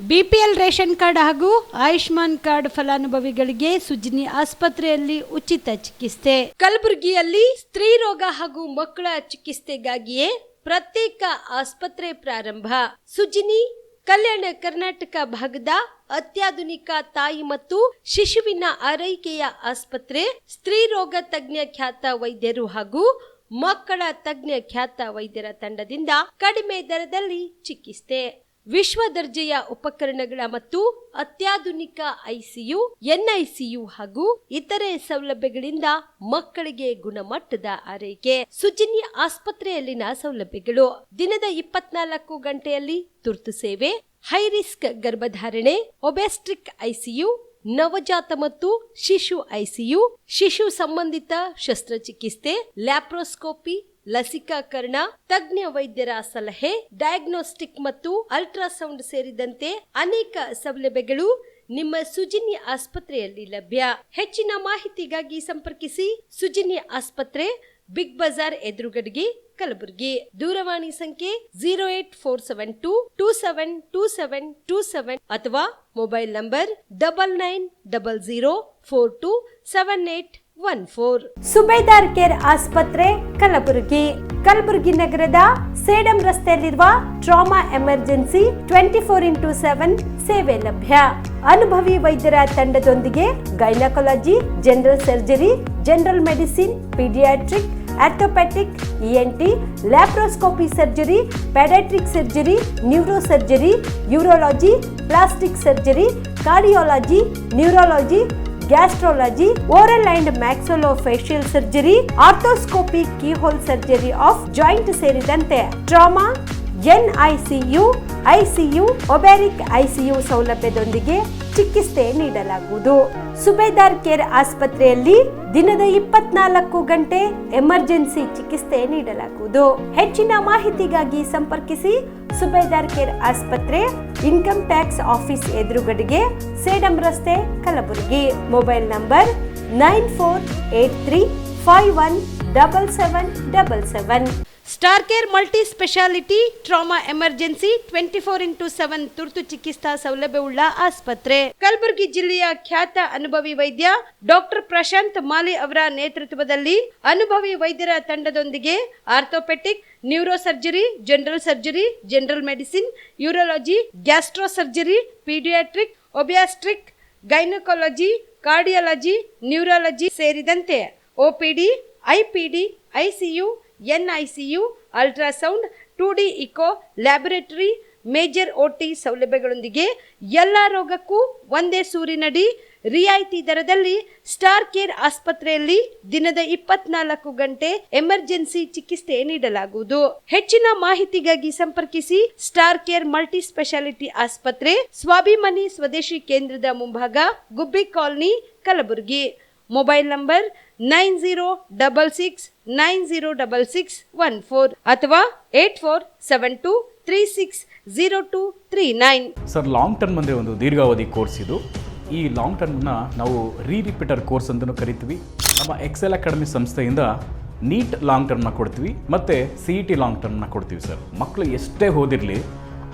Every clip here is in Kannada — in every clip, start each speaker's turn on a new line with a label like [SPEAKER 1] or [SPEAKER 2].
[SPEAKER 1] ಬಿಪಿಎಲ್ ರೇಷನ್ ಕಾರ್ಡ್ ಹಾಗೂ ಆಯುಷ್ಮಾನ್ ಕಾರ್ಡ್ ಫಲಾನುಭವಿಗಳಿಗೆ ಸುಜ್ನಿ ಆಸ್ಪತ್ರೆಯಲ್ಲಿ ಉಚಿತ ಚಿಕಿತ್ಸೆ. ಕಲಬುರಗಿಯಲ್ಲಿ ಸ್ತ್ರೀ ರೋಗ ಹಾಗೂ ಮಕ್ಕಳ ಚಿಕಿತ್ಸೆಗಾಗಿಯೇ ಪ್ರತ್ಯೇಕ ಆಸ್ಪತ್ರೆ ಪ್ರಾರಂಭ. ಸುಜ್ನಿ ಕಲ್ಯಾಣ ಕರ್ನಾಟಕ ಭಾಗದ ಅತ್ಯಾಧುನಿಕ ತಾಯಿ ಮತ್ತು ಶಿಶುವಿನ ಆರೈಕೆಯ ಆಸ್ಪತ್ರೆ. ಸ್ತ್ರೀ ರೋಗ ತಜ್ಞ ಖ್ಯಾತ ವೈದ್ಯರು ಹಾಗೂ ಮಕ್ಕಳ ತಜ್ಞ ಖ್ಯಾತ ವೈದ್ಯರ ತಂಡದಿಂದ ಕಡಿಮೆ ದರದಲ್ಲಿ ಚಿಕಿತ್ಸೆ, ವಿಶ್ವ ದರ್ಜೆಯ ಉಪಕರಣಗಳ ಮತ್ತು ಅತ್ಯಾಧುನಿಕ ಐಸಿಯು, ಎನ್ಐಸಿಯು ಹಾಗೂ ಇತರೆ ಸೌಲಭ್ಯಗಳಿಂದ ಮಕ್ಕಳಿಗೆ ಗುಣಮಟ್ಟದ ಆರೈಕೆ. ಸುಜ್ನಿ ಆಸ್ಪತ್ರೆಯಲ್ಲಿನ ಸೌಲಭ್ಯಗಳು: ದಿನದ 24 ಗಂಟೆಯಲ್ಲಿ ತುರ್ತು ಸೇವೆ, ಹೈ ರಿಸ್ಕ್ ಗರ್ಭಧಾರಣೆ, ಒಬೆಸ್ಟ್ರಿಕ್ ಐಸಿಯು, ನವಜಾತ ಮತ್ತು ಶಿಶು ಐಸಿಯು, ಶಿಶು ಸಂಬಂಧಿತ ಶಸ್ತ್ರಚಿಕಿತ್ಸೆ, ಲ್ಯಾಪ್ರೋಸ್ಕೋಪಿ, ಲಸಿಕಾಕರಣ, ತಜ್ಞ ವೈದ್ಯರ ಸಲಹೆ, ಡಯಾಗ್ನೋಸ್ಟಿಕ್ ಮತ್ತು ಅಲ್ಟ್ರಾಸೌಂಡ್ ಸೇರಿದಂತೆ ಅನೇಕ ಸೌಲಭ್ಯಗಳು ನಿಮ್ಮ ಸುಜ್ನಿ ಆಸ್ಪತ್ರೆಯಲ್ಲಿ ಲಭ್ಯ. ಹೆಚ್ಚಿನ ಮಾಹಿತಿಗಾಗಿ ಸಂಪರ್ಕಿಸಿ ಸುಜ್ನಿ ಆಸ್ಪತ್ರೆ, ಬಿಗ್ ಬಜಾರ್ ಎದುರುಗಡೆಗೆ, ಕಲಬುರಗಿ. ದೂರವಾಣಿ ಸಂಖ್ಯೆ 08472727227 ಅಥವಾ ಮೊಬೈಲ್ ನಂಬರ್ 9900427814. ಸುಬೇದಾರ್ ಕೇರ್ ಆಸ್ಪತ್ರೆ, ಕಲಬುರಗಿ. ಕಲಬುರಗಿ ನಗರದ ಸೇಡಂ ರಸ್ತೆಯಲ್ಲಿರುವ ಟ್ರಾಮಾ ಎಮರ್ಜೆನ್ಸಿ 24x7 ಸೇವೆ ಲಭ್ಯ. ಅನುಭವಿ ವೈದ್ಯರ ತಂಡದೊಂದಿಗೆ gynaecology, general surgery, general medicine, paediatric, orthopaedic, ENT, laparoscopy surgery, paediatric surgery, neuro surgery, urology, plastic surgery, cardiology, neurology, gastrology, oral and maxillofacial surgery, arthroscopy, keyhole surgery of joint ಸೇರಿದಂತೆ trauma, NICU, ICU, obstetric ICU ಸೌಲಭ್ಯದೊಂದಿಗೆ ಚಿಕಿತ್ಸೆ ನೀಡಲಾಗುವುದು. ಸುಬೇದಾರ್ ಕೇರ್ ಆಸ್ಪತ್ರೆಯಲ್ಲಿ ದಿನದ 24 ಗಂಟೆ ಎಮರ್ಜೆನ್ಸಿ ಚಿಕಿತ್ಸೆ ನೀಡಲಾಗುವುದು. ಹೆಚ್ಚಿನ ಮಾಹಿತಿಗಾಗಿ ಸಂಪರ್ಕಿಸಿ ಸುಬೇದಾರ್ ಕೇರ್ ಆಸ್ಪತ್ರೆ, ಇನ್ಕಮ್ ಟ್ಯಾಕ್ಸ್ ಆಫೀಸ್ ಎದುರುಗಡೆಗೆ, ಸೇಡಂ ರಸ್ತೆ, Kalaburagi. Mobile number 9483517777. Star care multi speciality trauma emergency 24x7 ತುರ್ತು ಚಿಕಿತ್ಸಾ ಸೌಲಭ್ಯವುಳ್ಳ ಆಸ್ಪತ್ರೆ. ಕಲಬುರಗಿ ಜಿಲ್ಲೆಯ ಖ್ಯಾತ ಅನುಭವಿ ವೈದ್ಯ ಡಾಕ್ಟರ್ ಪ್ರಶಾಂತ್ ಮಾಲೆ ಅವರ ನೇತೃತ್ವದಲ್ಲಿ ಅನುಭವಿ ವೈದ್ಯರ ತಂಡದೊಂದಿಗೆ orthopaedic, neuro surgery, general surgery, general medicine, urology, gastro surgery, paediatric, obstetric, gynaecology, cardiology, neurology ಸೇರಿದಂತೆ OPD, IPD, ICU, NICU, ultrasound, 2D echo, laboratory, major OT ಸೌಲಭ್ಯಗಳೊಂದಿಗೆ ಎಲ್ಲ ರೋಗಕ್ಕೂ ಒಂದೇ ಸೂರಿನಡಿ ರಿಯಾಯಿತಿ ದರದಲ್ಲಿ ಸ್ಟಾರ್ ಕೇರ್ ಆಸ್ಪತ್ರೆಯಲ್ಲಿ ದಿನದ 24 ಗಂಟೆ ಎಮರ್ಜೆನ್ಸಿ ಚಿಕಿತ್ಸೆ ನೀಡಲಾಗುವುದು. ಹೆಚ್ಚಿನ ಮಾಹಿತಿಗಾಗಿ ಸಂಪರ್ಕಿಸಿ ಸ್ಟಾರ್ ಕೇರ್ ಮಲ್ಟಿ ಸ್ಪೆಷಾಲಿಟಿ ಆಸ್ಪತ್ರೆ, ಸ್ವಾಭಿಮಾನಿ ಸ್ವದೇಶಿ ಕೇಂದ್ರದ ಮುಂಭಾಗ, ಗುಬ್ಬಿ ಕಾಲನಿ, ಕಲಬುರಗಿ. ಮೊಬೈಲ್ ನಂಬರ್ 9066906614 ಅಥವಾ 8472360239.
[SPEAKER 2] ಸರ್, ಲಾಂಗ್ ಟರ್ಮ್ ಅಂದರೆ ಒಂದು ದೀರ್ಘಾವಧಿ ಕೋರ್ಸ್ ಇದು. ಈ ಲಾಂಗ್ ಟರ್ಮ್ನ ನಾವು ರಿಪೀಟರ್ ಕೋರ್ಸ್ ಅಂತಲೂ ಕರಿತೀವಿ. ನಮ್ಮ ಎಕ್ಸೆಲ್ ಅಕಾಡೆಮಿ ಸಂಸ್ಥೆಯಿಂದ ನೀಟ್ ಲಾಂಗ್ ಟರ್ಮ್ನ ಕೊಡ್ತೀವಿ ಮತ್ತು CET ಲಾಂಗ್ ಟರ್ಮ್ನ ಕೊಡ್ತೀವಿ. ಸರ್, ಮಕ್ಕಳು ಎಷ್ಟೇ ಓದಿರಲಿ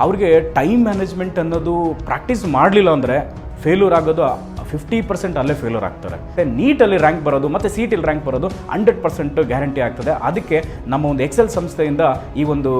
[SPEAKER 2] ಅವ್ರಿಗೆ ಟೈಮ್ ಮ್ಯಾನೇಜ್ಮೆಂಟ್ ಅನ್ನೋದು ಪ್ರಾಕ್ಟೀಸ್ ಮಾಡಲಿಲ್ಲ ಅಂದರೆ ಫೇಲ್ಯೂರ್ ಆಗೋದು 50% ಅಲ್ಲೇ ಫೇಲ್ಯೂರ್ ಆಗ್ತಾರೆ. ನೀಟಲ್ಲಿ ರ್ಯಾಂಕ್ ಬರೋದು ಮತ್ತು CETಲಿ ರ್ಯಾಂಕ್ ಬರೋದು 100% ಗ್ಯಾರಂಟಿ ಆಗ್ತದೆ. ಅದಕ್ಕೆ ನಮ್ಮ ಒಂದು ಎಕ್ಸೆಲ್ ಸಂಸ್ಥೆಯಿಂದ ಈ ಒಂದು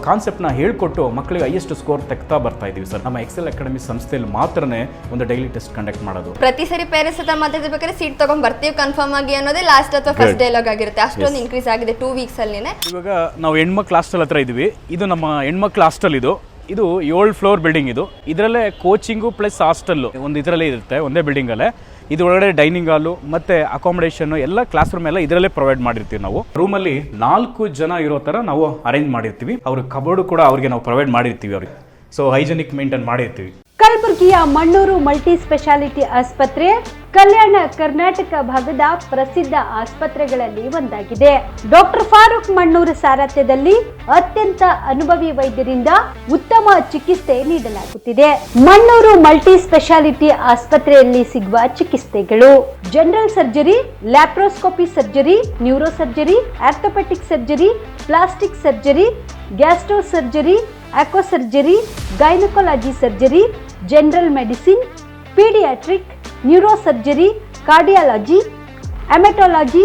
[SPEAKER 2] ಕಾನ್ಸೆಪ್ಟ್ನ ಹೇಳ್ಕೊಟ್ಟು ಮಕ್ಕಳಿಗೆ ಹೈಯೆಸ್ಟ್ ಸ್ಕೋರ್ ತೆಗ್ತಾ ಬರ್ತಾ ಇದ್ದೀವಿ. ಸರ್, ನಮ್ಮ ಎಕ್ಸೆಲ್ ಅಕಾಡೆಮಿ ಸಂಸ್ಥೆಯಲ್ಲಿ ಮಾತ್ರನೇ ಒಂದು ಡೈಲಿ ಟೆಸ್ಟ್ ಕಂಡಕ್ಟ್ ಮಾಡೋದು.
[SPEAKER 3] ಪ್ರತಿ ಸರಿ ಪೇರೆಂಟ್ಸ್ ಹತ್ರ ಮಾತಾಡ್ಬೇಕಾದ್ರೆ ಸೀಟ್ ತಗೊಂಡ್ ಬರ್ತೀವಿ ಕನ್ಫರ್ಮ್ ಆಗಿ ಅನ್ನೋದೇ ಲಾಸ್ಟ್ ಅಥವಾ ಫಸ್ಟ್ ಡೈಲಾಗ್ ಆಗಿರುತ್ತೆ. ಅಷ್ಟೊಂದು ಇನ್ಕ್ರೀಸ್ ಆಗಿದೆ 2 ವೀಕ್ಸ್ ಅಲ್ಲಿನೇ.
[SPEAKER 2] ಇವಾಗ ನಾವು ಹೆಣ್ಮಕ್ಳು ಹಾಸ್ಟೆಲ್ ಹತ್ರ ಇದ್ದೀವಿ. ಇದು ನಮ್ಮ ಹೆಣ್ಮಕ್ಳು ಹಾಸ್ಟೆಲ್. ಇದು 7 ಫ್ಲೋರ್ ಬಿಲ್ಡಿಂಗ್. ಇದರಲ್ಲೇ ಕೋಚಿಂಗು ಪ್ಲಸ್ ಹಾಸ್ಟೆಲ್ ಒಂದು ಇದರಲ್ಲೇ ಇರುತ್ತೆ, ಒಂದೇ ಬಿಲ್ಡಿಂಗಲ್ಲೇ. ಇದು ಒಳಗಡೆ ಡೈನಿಂಗ್ ಹಾಲು ಮತ್ತು ಅಕಾಮಿಡೇಷನ್ ಎಲ್ಲ ಕ್ಲಾಸ್ ರೂಮ್ ಎಲ್ಲ ಇದರಲ್ಲೇ ಪ್ರೊವೈಡ್ ಮಾಡಿರ್ತೀವಿ. ನಾವು ರೂಮಲ್ಲಿ 4 ಜನ ಇರೋ ಥರ ನಾವು ಅರೇಂಜ್ ಮಾಡಿರ್ತೀವಿ. ಅವ್ರ ಕಬೋರ್ಡು ಕೂಡ ಅವ್ರಿಗೆ ನಾವು ಪ್ರೊವೈಡ್ ಮಾಡಿರ್ತೀವಿ. ಅವ್ರಿಗೆ ಸೊ ಹೈಜೆನಿಕ್ ಮೇಂಟೈನ್ ಮಾಡಿರ್ತೀವಿ.
[SPEAKER 1] ಕಲಬುರಗಿಯ ಮಣ್ಣೂರು ಮಲ್ಟಿ ಸ್ಪೆಷಾಲಿಟಿ ಆಸ್ಪತ್ರೆ ಕಲ್ಯಾಣ ಕರ್ನಾಟಕ ಭಾಗದ ಪ್ರಸಿದ್ಧ ಆಸ್ಪತ್ರೆಗಳಲ್ಲಿ ಒಂದಾಗಿದೆ. ಡಾಕ್ಟರ್ ಫಾರೂಕ್ ಮಣ್ಣೂರು ಸಾರಥ್ಯದಲ್ಲಿ ಅತ್ಯಂತ ಅನುಭವಿ ವೈದ್ಯರಿಂದ ಉತ್ತಮ ಚಿಕಿತ್ಸೆ ನೀಡಲಾಗುತ್ತಿದೆ. ಮಣ್ಣೂರು ಮಲ್ಟಿ ಸ್ಪೆಷಾಲಿಟಿ ಆಸ್ಪತ್ರೆಯಲ್ಲಿ ಸಿಗುವ ಚಿಕಿತ್ಸೆಗಳು: general surgery, laparoscopy surgery, neuro surgery, orthopaedic surgery, plastic surgery, gastro surgery, aqua surgery, gynaecology surgery, general medicine, paediatric, neurosurgery, cardiology, haematology,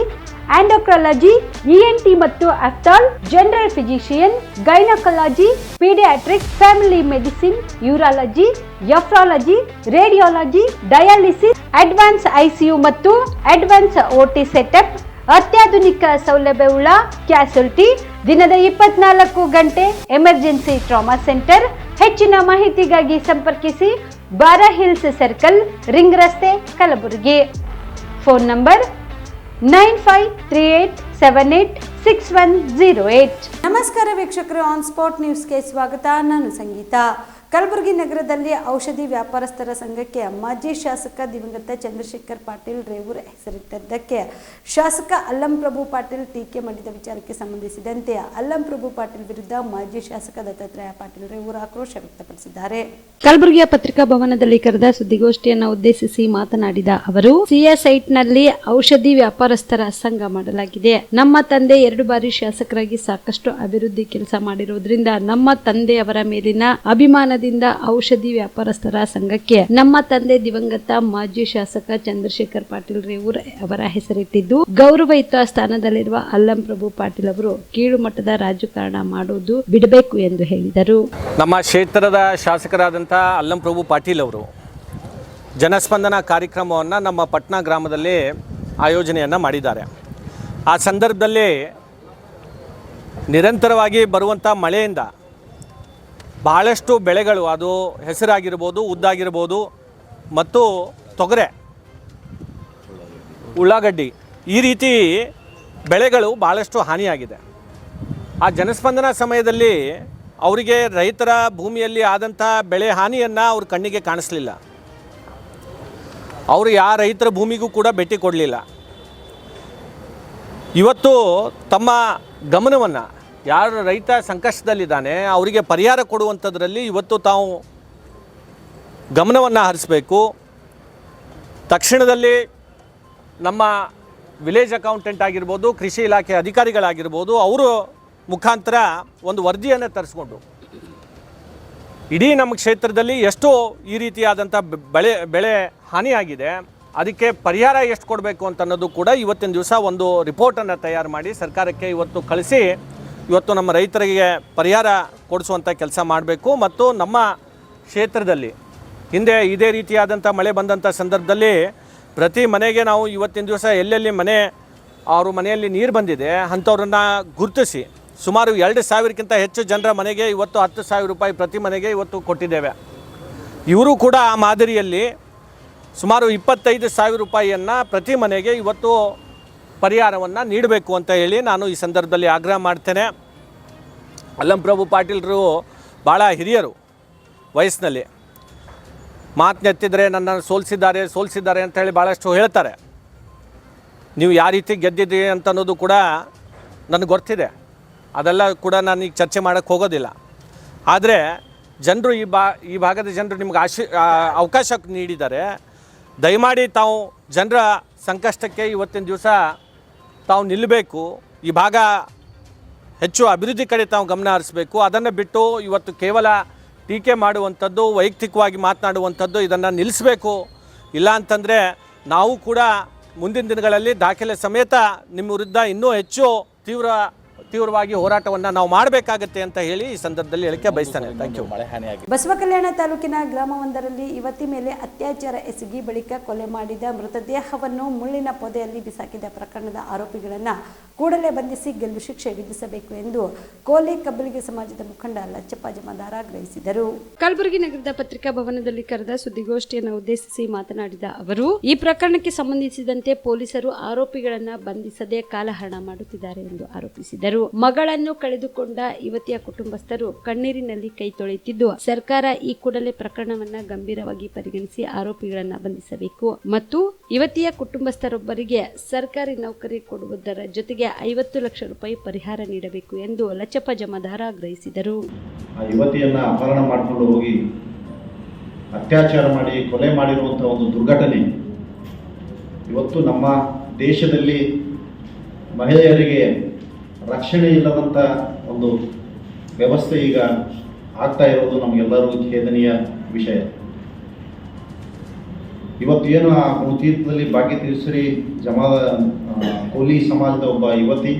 [SPEAKER 1] endocrinology, ENT ಮತ್ತು ophthal, general physician, gynaecology, paediatric, family medicine, urology, nephrology, radiology, dialysis, advance ICU ಮತ್ತು ಅಡ್ವಾನ್ಸ್ OT ಸೆಟಪ್, ಅತ್ಯಾಧುನಿಕ ಸೌಲಭ್ಯವುಳ್ಳ ಕ್ಯಾಸುಲಿಟಿ, ದಿನದ 24 ಗಂಟೆ ಎಮರ್ಜೆನ್ಸಿ ಟ್ರಾಮಾ ಸೆಂಟರ್. ಹೆಚ್ಚಿನ ಮಾಹಿತಿಗಾಗಿ ಸಂಪರ್ಕಿಸಿ ಬಾರಾ ಹಿಲ್ಸ್ ಸರ್ಕಲ್, ರಿಂಗ್ ರಸ್ತೆ, ಕಲಬುರಗಿ. Phone number 9538786108. ನಮಸ್ಕಾರ ವೀಕ್ಷಕರು, ಆನ್ ಸ್ಪಾಟ್ ನ್ಯೂಸ್ಗೆ ಸ್ವಾಗತ. ನಾನು ಸಂಗೀತ. ಕಲಬುರಗಿ ನಗರದಲ್ಲಿ ಔಷಧಿ ವ್ಯಾಪಾರಸ್ಥರ ಸಂಘಕ್ಕೆ ಮಾಜಿ ಶಾಸಕ ದಿವಂಗತ ಚಂದ್ರಶೇಖರ್ ಪಾಟೀಲ್ ರೇವೂರ್ ಹೆಸರಿಟ್ಟದ್ದಕ್ಕೆ ಶಾಸಕ ಅಲ್ಲಂಪ್ರಭು ಪಾಟೀಲ್ ಟೀಕೆ ಮಾಡಿದ ವಿಚಾರಕ್ಕೆ ಸಂಬಂಧಿಸಿದಂತೆ ಅಲ್ಲಂಪ್ರಭು ಪಾಟೀಲ್ ವಿರುದ್ಧ ಮಾಜಿ ಶಾಸಕ ದತ್ತಾತ್ರೇಯ ಪಾಟೀಲ್ ರೇವೂರ್ ಆಕ್ರೋಶ ವ್ಯಕ್ತಪಡಿಸಿದ್ದಾರೆ. ಕಲಬುರಗಿಯ ಪತ್ರಿಕಾ ಭವನದಲ್ಲಿ ಕರೆದ ಸುದ್ದಿಗೋಷ್ಠಿಯನ್ನು ಉದ್ದೇಶಿಸಿ ಮಾತನಾಡಿದ ಅವರು, ಸೈಟ್ನಲ್ಲಿ ಔಷಧಿ ವ್ಯಾಪಾರಸ್ಥರ ಸಂಘ ಮಾಡಲಾಗಿದೆ. ನಮ್ಮ ತಂದೆ 2 ಬಾರಿ ಶಾಸಕರಾಗಿ ಸಾಕಷ್ಟು ಅಭಿವೃದ್ಧಿ ಕೆಲಸ ಮಾಡಿರುವುದರಿಂದ ನಮ್ಮ ತಂದೆಯವರ ಮೇಲಿನ ಅಭಿಮಾನದಿಂದ ಔಷಧಿ ವ್ಯಾಪಾರಸ್ಥರ ಸಂಘಕ್ಕೆ ನಮ್ಮ ತಂದೆ ದಿವಂಗತ ಮಾಜಿ ಶಾಸಕ ಚಂದ್ರಶೇಖರ್ ಪಾಟೀಲ್ ರೇವೂರ್ ಅವರ ಹೆಸರಿಟ್ಟಿದ್ದು, ಗೌರವಯುತ ಸ್ಥಾನದಲ್ಲಿರುವ ಅಲ್ಲಂಪ್ರಭು ಪಾಟೀಲ್ ಅವರು ಕೀಳು ಮಟ್ಟದ ರಾಜಕಾರಣ ಮಾಡುವುದು ಬಿಡಬೇಕು ಎಂದು ಹೇಳಿದರು.
[SPEAKER 4] ನಮ್ಮ ಕ್ಷೇತ್ರದ ಶಾಸಕರಾದಂಥ ಅಲ್ಲಂಪ್ರಭು ಪಾಟೀಲ್ ಅವರು ಜನಸ್ಪಂದನ ಕಾರ್ಯಕ್ರಮವನ್ನು ನಮ್ಮ ಪಟ್ನಾ ಗ್ರಾಮದಲ್ಲಿ ಆಯೋಜನೆಯನ್ನು ಮಾಡಿದ್ದಾರೆ. ಆ ಸಂದರ್ಭದಲ್ಲಿ ನಿರಂತರವಾಗಿ ಬರುವಂಥ ಮಳೆಯಿಂದ ಬಹಳಷ್ಟು ಬೆಳೆಗಳು, ಅದು ಹೆಸರಾಗಿರ್ಬೋದು, ಉದ್ದಾಗಿರ್ಬೋದು ಮತ್ತು ತೊಗರೆ, ಉಳ್ಳಾಗಡ್ಡಿ, ಈ ರೀತಿ ಬೆಳೆಗಳು ಭಾಳಷ್ಟು ಹಾನಿಯಾಗಿದೆ. ಆ ಜನಸ್ಪಂದನ ಸಮಯದಲ್ಲಿ ಅವರಿಗೆ ರೈತರ ಭೂಮಿಯಲ್ಲಿ ಆದಂಥ ಬೆಳೆ ಹಾನಿಯನ್ನು ಅವ್ರ ಕಣ್ಣಿಗೆ ಕಾಣಿಸ್ಲಿಲ್ಲ. ಅವರು ಯಾವ ರೈತರ ಭೂಮಿಗೂ ಕೂಡ ಭೇಟಿ ಕೊಡಲಿಲ್ಲ. ಇವತ್ತು ತಮ್ಮ ಗಮನವನ್ನು, ಯಾರು ರೈತ ಸಂಕಷ್ಟದಲ್ಲಿದ್ದಾನೆ ಅವರಿಗೆ ಪರಿಹಾರ ಕೊಡುವಂಥದ್ರಲ್ಲಿ ಇವತ್ತು ತಾವು ಗಮನವನ್ನು ಹರಿಸಬೇಕು. ತಕ್ಷಣದಲ್ಲಿ ನಮ್ಮ ವಿಲೇಜ್ ಅಕೌಂಟೆಂಟ್ ಆಗಿರ್ಬೋದು, ಕೃಷಿ ಇಲಾಖೆ ಅಧಿಕಾರಿಗಳಾಗಿರ್ಬೋದು, ಅವರು ಮುಖಾಂತರ ಒಂದು ವರದಿಯನ್ನು ತರಿಸ್ಕೊಂಡು ಇಡೀ ನಮ್ಮ ಕ್ಷೇತ್ರದಲ್ಲಿ ಎಷ್ಟು ಈ ರೀತಿಯಾದಂಥ ಬೆಳೆ ಹಾನಿಯಾಗಿದೆ, ಅದಕ್ಕೆ ಪರಿಹಾರ ಎಷ್ಟು ಕೊಡಬೇಕು ಅಂತ ಅನ್ನೋದು ಕೂಡ ಇವತ್ತಿನ ದಿವಸ ಒಂದು ರಿಪೋರ್ಟನ್ನು ತಯಾರು ಮಾಡಿ ಸರ್ಕಾರಕ್ಕೆ ಇವತ್ತು ಕಳಿಸಿ ಇವತ್ತು ನಮ್ಮ ರೈತರಿಗೆ ಪರಿಹಾರ ಕೊಡಿಸುವಂಥ ಕೆಲಸ ಮಾಡಬೇಕು. ಮತ್ತು ನಮ್ಮ ಕ್ಷೇತ್ರದಲ್ಲಿ ಹಿಂದೆ ಇದೇ ರೀತಿಯಾದಂಥ ಮಳೆ ಬಂದಂಥ ಸಂದರ್ಭದಲ್ಲಿ ಪ್ರತಿ ಮನೆಗೆ ನಾವು ಇವತ್ತಿನ ದಿವಸ ಎಲ್ಲೆಲ್ಲಿ ಅವ್ರ ಮನೆಯಲ್ಲಿ ನೀರು ಬಂದಿದೆ ಅಂಥವ್ರನ್ನ ಗುರುತಿಸಿ ಸುಮಾರು 2,000ಕ್ಕಿಂತ ಹೆಚ್ಚು ಜನರ ಮನೆಗೆ ಇವತ್ತು 10,000 ರೂಪಾಯಿ ಪ್ರತಿ ಮನೆಗೆ ಇವತ್ತು ಕೊಟ್ಟಿದ್ದೇವೆ. ಇವರು ಕೂಡ ಆ ಮಾದರಿಯಲ್ಲಿ ಸುಮಾರು 25,000 ರೂಪಾಯಿಯನ್ನು ಪ್ರತಿ ಮನೆಗೆ ಇವತ್ತು ಪರಿಹಾರವನ್ನು ನೀಡಬೇಕು ಅಂತ ಹೇಳಿ ನಾನು ಈ ಸಂದರ್ಭದಲ್ಲಿ ಆಗ್ರಹ ಮಾಡ್ತೇನೆ. ಅಲ್ಲಂಪ್ರಭು ಪಾಟೀಲರು ಭಾಳ ಹಿರಿಯರು ವಯಸ್ಸಿನಲ್ಲಿ, ಮಾತನ್ನೆತ್ತಿದರೆ ನನ್ನನ್ನು ಸೋಲಿಸಿದ್ದಾರೆ ಅಂತ ಹೇಳಿ ಭಾಳಷ್ಟು ಹೇಳ್ತಾರೆ. ನೀವು ಯಾವ ರೀತಿ ಗೆದ್ದಿದ್ದೀರಿ ಅಂತ ಅನ್ನೋದು ಕೂಡ ನನಗೆ ಗೊತ್ತಿದೆ. ಅದೆಲ್ಲ ಕೂಡ ನಾನು ಈಗ ಚರ್ಚೆ ಮಾಡೋಕ್ಕೆ ಹೋಗೋದಿಲ್ಲ. ಆದರೆ ಜನರು ಈ ಭಾಗದ ಜನರು ನಿಮ್ಗೆ ಅವಕಾಶ ನೀಡಿದ್ದಾರೆ. ದಯಮಾಡಿ ತಾವು ಜನರ ಸಂಕಷ್ಟಕ್ಕೆ ಇವತ್ತಿನ ದಿವಸ ತಾವು ನಿಲ್ಲಬೇಕು. ಈ ಭಾಗ ಹೆಚ್ಚು ಅಭಿವೃದ್ಧಿ ಕಡೆ ತಾವು ಗಮನ ಹರಿಸಬೇಕು. ಅದನ್ನು ಬಿಟ್ಟು ಇವತ್ತು ಕೇವಲ ಟೀಕೆ ಮಾಡುವಂಥದ್ದು, ವೈಯಕ್ತಿಕವಾಗಿ ಮಾತನಾಡುವಂಥದ್ದು, ಇದನ್ನು ನಿಲ್ಲಿಸಬೇಕು. ಇಲ್ಲ ಅಂತಂದರೆ ನಾವು ಕೂಡ ಮುಂದಿನ ದಿನಗಳಲ್ಲಿ ದಾಖಲೆ ಸಮೇತ ನಿಮ್ಮ ವಿರುದ್ಧ ಇನ್ನೂ ಹೆಚ್ಚು ತೀವ್ರವಾಗಿ ಹೋರಾಟವನ್ನು ನಾವು ಮಾಡಬೇಕಾಗತ್ತೆ ಅಂತ ಹೇಳಿ ಈ ಸಂದರ್ಭದಲ್ಲಿ ಹೇಳಿಕೆ ಬಯಸ್ತೇನೆ. Thank you.
[SPEAKER 1] ಬಸವ ಕಲ್ಯಾಣ ತಾಲೂಕಿನ ಗ್ರಾಮವೊಂದರಲ್ಲಿ ಯುವತಿ ಮೇಲೆ ಅತ್ಯಾಚಾರ ಎಸಗಿ ಬಳಿಕ ಕೊಲೆ ಮಾಡಿದ ಮೃತದೇಹವನ್ನು ಮುಳ್ಳಿನ ಪೊದೆಯಲ್ಲಿ ಬಿಸಾಕಿದ ಪ್ರಕರಣದ ಆರೋಪಿಗಳನ್ನು ಕೂಡಲೇ ಬಂಧಿಸಿ ಗೆಲ್ಲು ಶಿಕ್ಷೆ ವಿಧಿಸಬೇಕು ಎಂದು ಕೋಲಿ ಕಬ್ಬಲಿಗೆ ಸಮಾಜದ ಮುಖಂಡ ಲಚ್ಚಪ್ಪ ಜಮಾದಾರ ಆಗ್ರಹಿಸಿದರು. ಕಲಬುರಗಿ ನಗರದ ಪತ್ರಿಕಾ ಭವನದಲ್ಲಿ ಕರೆದ ಸುದ್ದಿಗೋಷ್ಠಿಯನ್ನು ಉದ್ದೇಶಿಸಿ ಮಾತನಾಡಿದ ಅವರು, ಈ ಪ್ರಕರಣಕ್ಕೆ ಸಂಬಂಧಿಸಿದಂತೆ ಪೊಲೀಸರು ಆರೋಪಿಗಳನ್ನು ಬಂಧಿಸದೆ ಕಾಲಹರಣ ಮಾಡುತ್ತಿದ್ದಾರೆ ಎಂದು ಆರೋಪಿಸಿದರು. ಮಗಳನ್ನು ಕಳೆದುಕೊಂಡ ಯುವತಿಯ ಕುಟುಂಬಸ್ಥರು ಕಣ್ಣೀರಿನಲ್ಲಿ ಕೈ ತೊಳೆಯುತ್ತಿದ್ದು, ಸರ್ಕಾರ ಈ ಕೂಡಲೇ ಪ್ರಕರಣವನ್ನ ಗಂಭೀರವಾಗಿ ಪರಿಗಣಿಸಿ ಆರೋಪಿಗಳನ್ನ ಬಂಧಿಸಬೇಕು ಮತ್ತು ಯುವತಿಯ ಕುಟುಂಬಸ್ಥರೊಬ್ಬರಿಗೆ ಸರ್ಕಾರಿ ನೌಕರಿ ಕೊಡುವುದರ ಜೊತೆಗೆ 50 ಲಕ್ಷ ರೂಪಾಯಿ ಪರಿಹಾರ ನೀಡಬೇಕು ಎಂದು ಲಚ್ಚಪ್ಪ ಜಮಾದಾರ ಆಗ್ರಹಿಸಿದರು.
[SPEAKER 5] ಆ ಯುವತಿಯನ್ನ ಅಪಹರಣ ಮಾಡಿಕೊಂಡು ಹೋಗಿ ಅತ್ಯಾಚಾರ ಮಾಡಿ ಕೊಲೆ ಮಾಡಿರುವಂಥ ಒಂದು ದುರ್ಘಟನೆ ಇವತ್ತು ನಮ್ಮ ದೇಶದಲ್ಲಿ ಮಹಿಳೆಯರಿಗೆ ರಕ್ಷಣೆ ಇಲ್ಲದಂಥ ಒಂದು ವ್ಯವಸ್ಥೆ ಈಗ ಆಗ್ತಾ ಇರೋದು ನಮಗೆಲ್ಲರೂ ಖೇದನೀಯ ವಿಷಯ. ಇವತ್ತು ಏನು ಆ ತೀರ್ಥದಲ್ಲಿ ಭಾಗ್ಯತೀರ್ಥರಿ ಕೋಲಿ ಸಮಾಜದ ಒಬ್ಬ ಯುವತಿ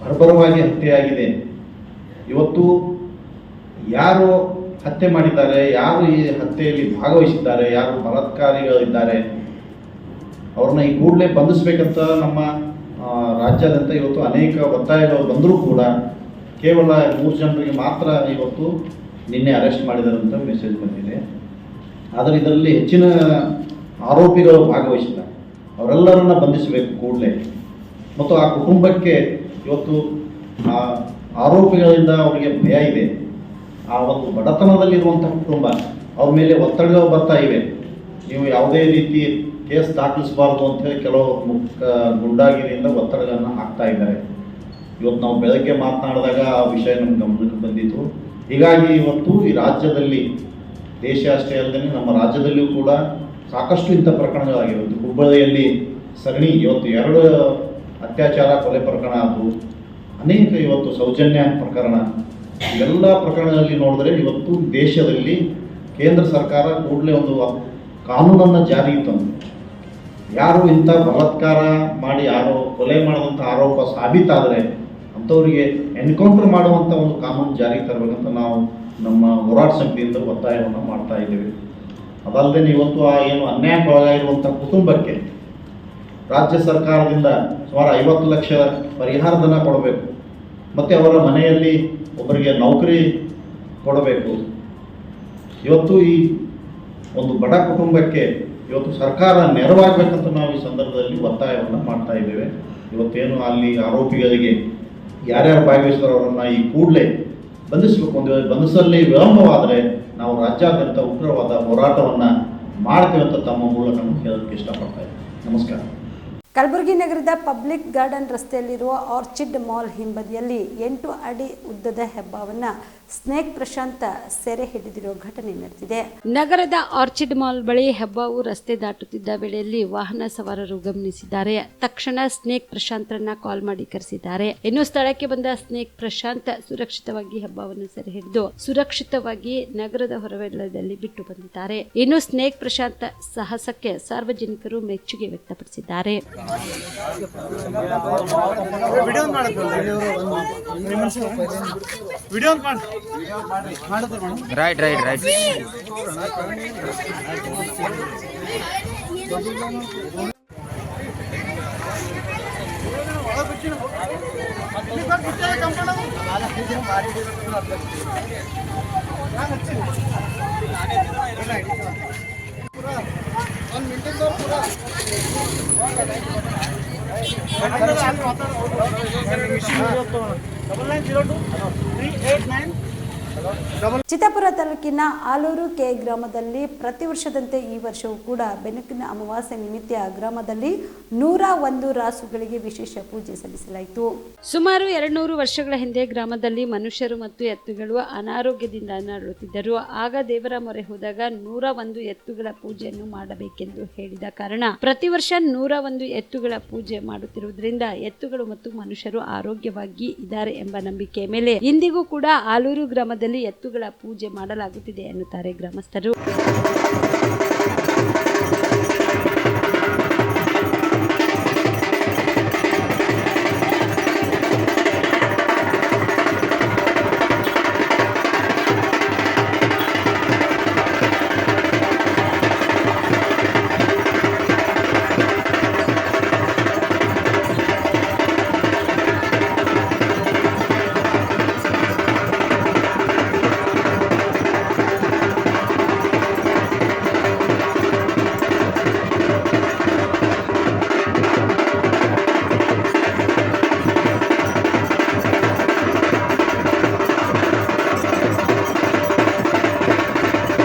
[SPEAKER 5] ಬರ್ಬರವಾಗಿ ಹತ್ಯೆಯಾಗಿದೆ. ಇವತ್ತು ಯಾರು ಹತ್ಯೆ ಮಾಡಿದ್ದಾರೆ, ಯಾರು ಈ ಹತ್ಯೆಯಲ್ಲಿ ಭಾಗವಹಿಸಿದ್ದಾರೆ, ಯಾರು ಬಲಾತ್ಕಾರಿಗಳಿದ್ದಾರೆ, ಅವ್ರನ್ನ ಈ ಕೂಡಲೇ ಬಂಧಿಸಬೇಕಂತ ನಮ್ಮ ರಾಜ್ಯಾದ್ಯಂತ ಇವತ್ತು ಅನೇಕ ಒತ್ತಾಯಗಳು ಬಂದರೂ ಕೂಡ ಕೇವಲ 3 ಜನರಿಗೆ ಮಾತ್ರ ಇವತ್ತು ನಿನ್ನೆ ಅರೆಸ್ಟ್ ಮಾಡಿದ್ದಾರೆ ಅಂತ ಮೆಸೇಜ್ ಬಂದಿದೆ. ಆದರೆ ಇದರಲ್ಲಿ ಹೆಚ್ಚಿನ ಆರೋಪಿಗಳು ಭಾಗವಹಿಸಿದ್ದಾರೆ. ಅವರೆಲ್ಲರನ್ನ ಬಂಧಿಸಬೇಕು ಕೂಡಲೇ. ಮತ್ತು ಆ ಕುಟುಂಬಕ್ಕೆ ಇವತ್ತು ಆರೋಪಿಗಳಿಂದ ಅವರಿಗೆ ಭಯ ಇದೆ. ಆ ಒಂದು ಬಡತನದಲ್ಲಿರುವಂಥ ಕುಟುಂಬ, ಅವ್ರ ಮೇಲೆ ಒತ್ತಡಗಳು ಬರ್ತಾ ಇವೆ. ನೀವು ಯಾವುದೇ ರೀತಿ ಕೇಸ್ ದಾಖಲಿಸಬಾರ್ದು ಅಂತೇಳಿ ಕೆಲವು ಗುಂಡಾಗಿರಿಯಿಂದ ಒತ್ತಡಗಳನ್ನು ಹಾಕ್ತಾ ಇದ್ದಾರೆ. ಇವತ್ತು ನಾವು ಬೆಳಗ್ಗೆ ಮಾತನಾಡಿದಾಗ ಆ ವಿಷಯ ನಮ್ಮ ಗಮನಕ್ಕೆ ಬಂದಿತ್ತು. ಹೀಗಾಗಿ ಇವತ್ತು ಈ ರಾಜ್ಯದಲ್ಲಿ, ದೇಶ ಅಷ್ಟೇ ಅಲ್ಲದೆ ನಮ್ಮ ರಾಜ್ಯದಲ್ಲಿಯೂ ಕೂಡ ಸಾಕಷ್ಟು ಇಂಥ ಪ್ರಕರಣಗಳಾಗಿವೆ. ಹುಬ್ಬಳ್ಳಿಯಲ್ಲಿ ಸಗಣಿ ಇವತ್ತು 2 ಅತ್ಯಾಚಾರ ಕೊಲೆ ಪ್ರಕರಣ ಆದವು, ಅನೇಕ ಇವತ್ತು ಸೌಜನ್ಯ ಪ್ರಕರಣ, ಇವೆಲ್ಲ ಪ್ರಕರಣಗಳಲ್ಲಿ ನೋಡಿದ್ರೆ ಇವತ್ತು ದೇಶದಲ್ಲಿ ಕೇಂದ್ರ ಸರ್ಕಾರ ಕೂಡಲೇ ಒಂದು ಕಾನೂನನ್ನು ಜಾರಿಗೆ ತಂದು ಯಾರು ಇಂಥ ಬಲಾತ್ಕಾರ ಮಾಡಿ ಯಾರೋ ಕೊಲೆ ಮಾಡಿದಂಥ ಆರೋಪ ಸಾಬೀತಾದರೆ ಅಂಥವರಿಗೆ ಎನ್ಕೌಂಟರ್ ಮಾಡುವಂಥ ಒಂದು ಕಾನೂನು ಜಾರಿಗೆ ತರಬೇಕಂತ ನಾವು ನಮ್ಮ ಹೋರಾಟ ಸಮಿತಿಯಿಂದ ಒತ್ತಾಯವನ್ನು ಮಾಡ್ತಾ ಇದ್ದೇವೆ. ಅದಲ್ಲದೆ ಇವತ್ತು ಆ ಏನು ಅನ್ಯಾಯಕ್ಕೊಳಗಾಗಿರುವಂಥ ಕುಟುಂಬಕ್ಕೆ ರಾಜ್ಯ ಸರ್ಕಾರದಿಂದ ಸುಮಾರು 50 ಲಕ್ಷ ಪರಿಹಾರಧನ ಕೊಡಬೇಕು. ಮತ್ತು ಅವರ ಮನೆಯಲ್ಲಿ ಒಬ್ಬರಿಗೆ ನೌಕರಿ ಕೊಡಬೇಕು. ಇವತ್ತು ಈ ಒಂದು ಬಡ ಕುಟುಂಬಕ್ಕೆ ಇವತ್ತು ಸರ್ಕಾರ ನೆರವಾಗಬೇಕಂತ ನಾವು ಈ ಸಂದರ್ಭದಲ್ಲಿ ಒತ್ತಾಯವನ್ನು ಮಾಡ್ತಾ ಇದ್ದೇವೆ. ಇವತ್ತೇನು ಅಲ್ಲಿ ಆರೋಪಿಗಳಿಗೆ ಯಾರ್ಯಾರು ಭಾಗವಹಿಸಿದಾರೋ ಅವರನ್ನು ಈ ಕೂಡಲೇ ಬಂಧಿಸಬೇಕು. ಒಂದು ವೇಳೆ ಬಂಧಿಸಲ್ಲಿ ವಿಳಂಬವಾದರೆ ನಾವು ರಾಜ್ಯಾದ್ಯಂತ ಉಗ್ರವಾದ ಹೋರಾಟವನ್ನು ಮಾಡ್ತೇವೆ ಅಂತ ತಮ್ಮ ಮೂಲಕ ಹೇಳೋದಕ್ಕೆ ಇಷ್ಟಪಡ್ತಾ ಇದ್ದೀನಿ. ನಮಸ್ಕಾರ.
[SPEAKER 1] ಕಲಬುರಗಿ ನಗರದ ಪಬ್ಲಿಕ್ ಗಾರ್ಡನ್ ರಸ್ತೆಯಲ್ಲಿರುವ ಆರ್ಚಿಡ್ ಮಾಲ್ ಹಿಂಬದಿಯಲ್ಲಿ 8 ಅಡಿ ಉದ್ದದ ಹೆಬ್ಬಾವನ್ನ ಸ್ನೇಕ್ ಪ್ರಶಾಂತ್ ಸೆರೆ ಹಿಡಿದಿರುವ ಘಟನೆ ನಡೆದಿದೆ. ನಗರದ ಆರ್ಚಿಡ್ ಮಾಲ್ ಬಳಿ ಹೆಬ್ಬಾವು ರಸ್ತೆ ದಾಟುತ್ತಿದ್ದ ವೇಳೆಯಲ್ಲಿ ವಾಹನ ಸವಾರರು ಗಮನಿಸಿದ್ದಾರೆ. ತಕ್ಷಣ ಸ್ನೇಕ್ ಪ್ರಶಾಂತ್ರನ್ನ ಕಾಲ್ ಮಾಡಿ ಕರೆಸಿದ್ದಾರೆ. ಇನ್ನು ಸ್ಥಳಕ್ಕೆ ಬಂದ ಸ್ನೇಕ್ ಪ್ರಶಾಂತ್ ಸುರಕ್ಷಿತವಾಗಿ ಹೆಬ್ಬಾವನ್ನು ಸೆರೆ ಹಿಡಿದು ಸುರಕ್ಷಿತವಾಗಿ ನಗರದ ಹೊರವಲಯದಲ್ಲಿ ಬಿಟ್ಟು ಬಂದಿದ್ದಾರೆ. ಇನ್ನು ಸ್ನೇಕ್ ಪ್ರಶಾಂತ್ ಸಾಹಸಕ್ಕೆ ಸಾರ್ವಜನಿಕರು ಮೆಚ್ಚುಗೆ ವ್ಯಕ್ತಪಡಿಸಿದ್ದಾರೆ.
[SPEAKER 6] ರೈಟ್
[SPEAKER 1] ಚಿತ್ತಾಪುರ ತಾಲೂಕಿನ ಆಲೂರು ಕೆ ಗ್ರಾಮದಲ್ಲಿ ಪ್ರತಿ ವರ್ಷದಂತೆ ಈ ವರ್ಷವೂ ಕೂಡ ಬೆನಕಿನ ಅಮಾವಾಸ್ಯೆ ನಿಮಿತ್ತ ಗ್ರಾಮದಲ್ಲಿ 101 ರಾಸುಗಳಿಗೆ ವಿಶೇಷ ಪೂಜೆ ಸಲ್ಲಿಸಲಾಯಿತು. ಸುಮಾರು 200 ವರ್ಷಗಳ ಹಿಂದೆ ಗ್ರಾಮದಲ್ಲಿ ಮನುಷ್ಯರು ಮತ್ತು ಎತ್ತುಗಳು ಅನಾರೋಗ್ಯದಿಂದ ನರಳುತ್ತಿದ್ದರು. ಆಗ ದೇವರ ಮೊರೆ ಹೋದಾಗ 101 ಎತ್ತುಗಳ ಪೂಜೆಯನ್ನು ಮಾಡಬೇಕೆಂದು ಹೇಳಿದ ಕಾರಣ ಪ್ರತಿ ವರ್ಷ 101 ಎತ್ತುಗಳ ಪೂಜೆ ಮಾಡುತ್ತಿರುವುದರಿಂದ ಎತ್ತುಗಳು ಮತ್ತು ಮನುಷ್ಯರು ಆರೋಗ್ಯವಾಗಿ ಇದ್ದಾರೆ ಎಂಬ ನಂಬಿಕೆಯ ಮೇಲೆ ಇಂದಿಗೂ ಕೂಡ ಆಲೂರು ಗ್ರಾಮದಲ್ಲಿ ಎತ್ತುಗಳ ಪೂಜೆ ಮಾಡಲಾಗುತ್ತಿದೆ ಎನ್ನುತ್ತಾರೆ ಗ್ರಾಮಸ್ಥರು.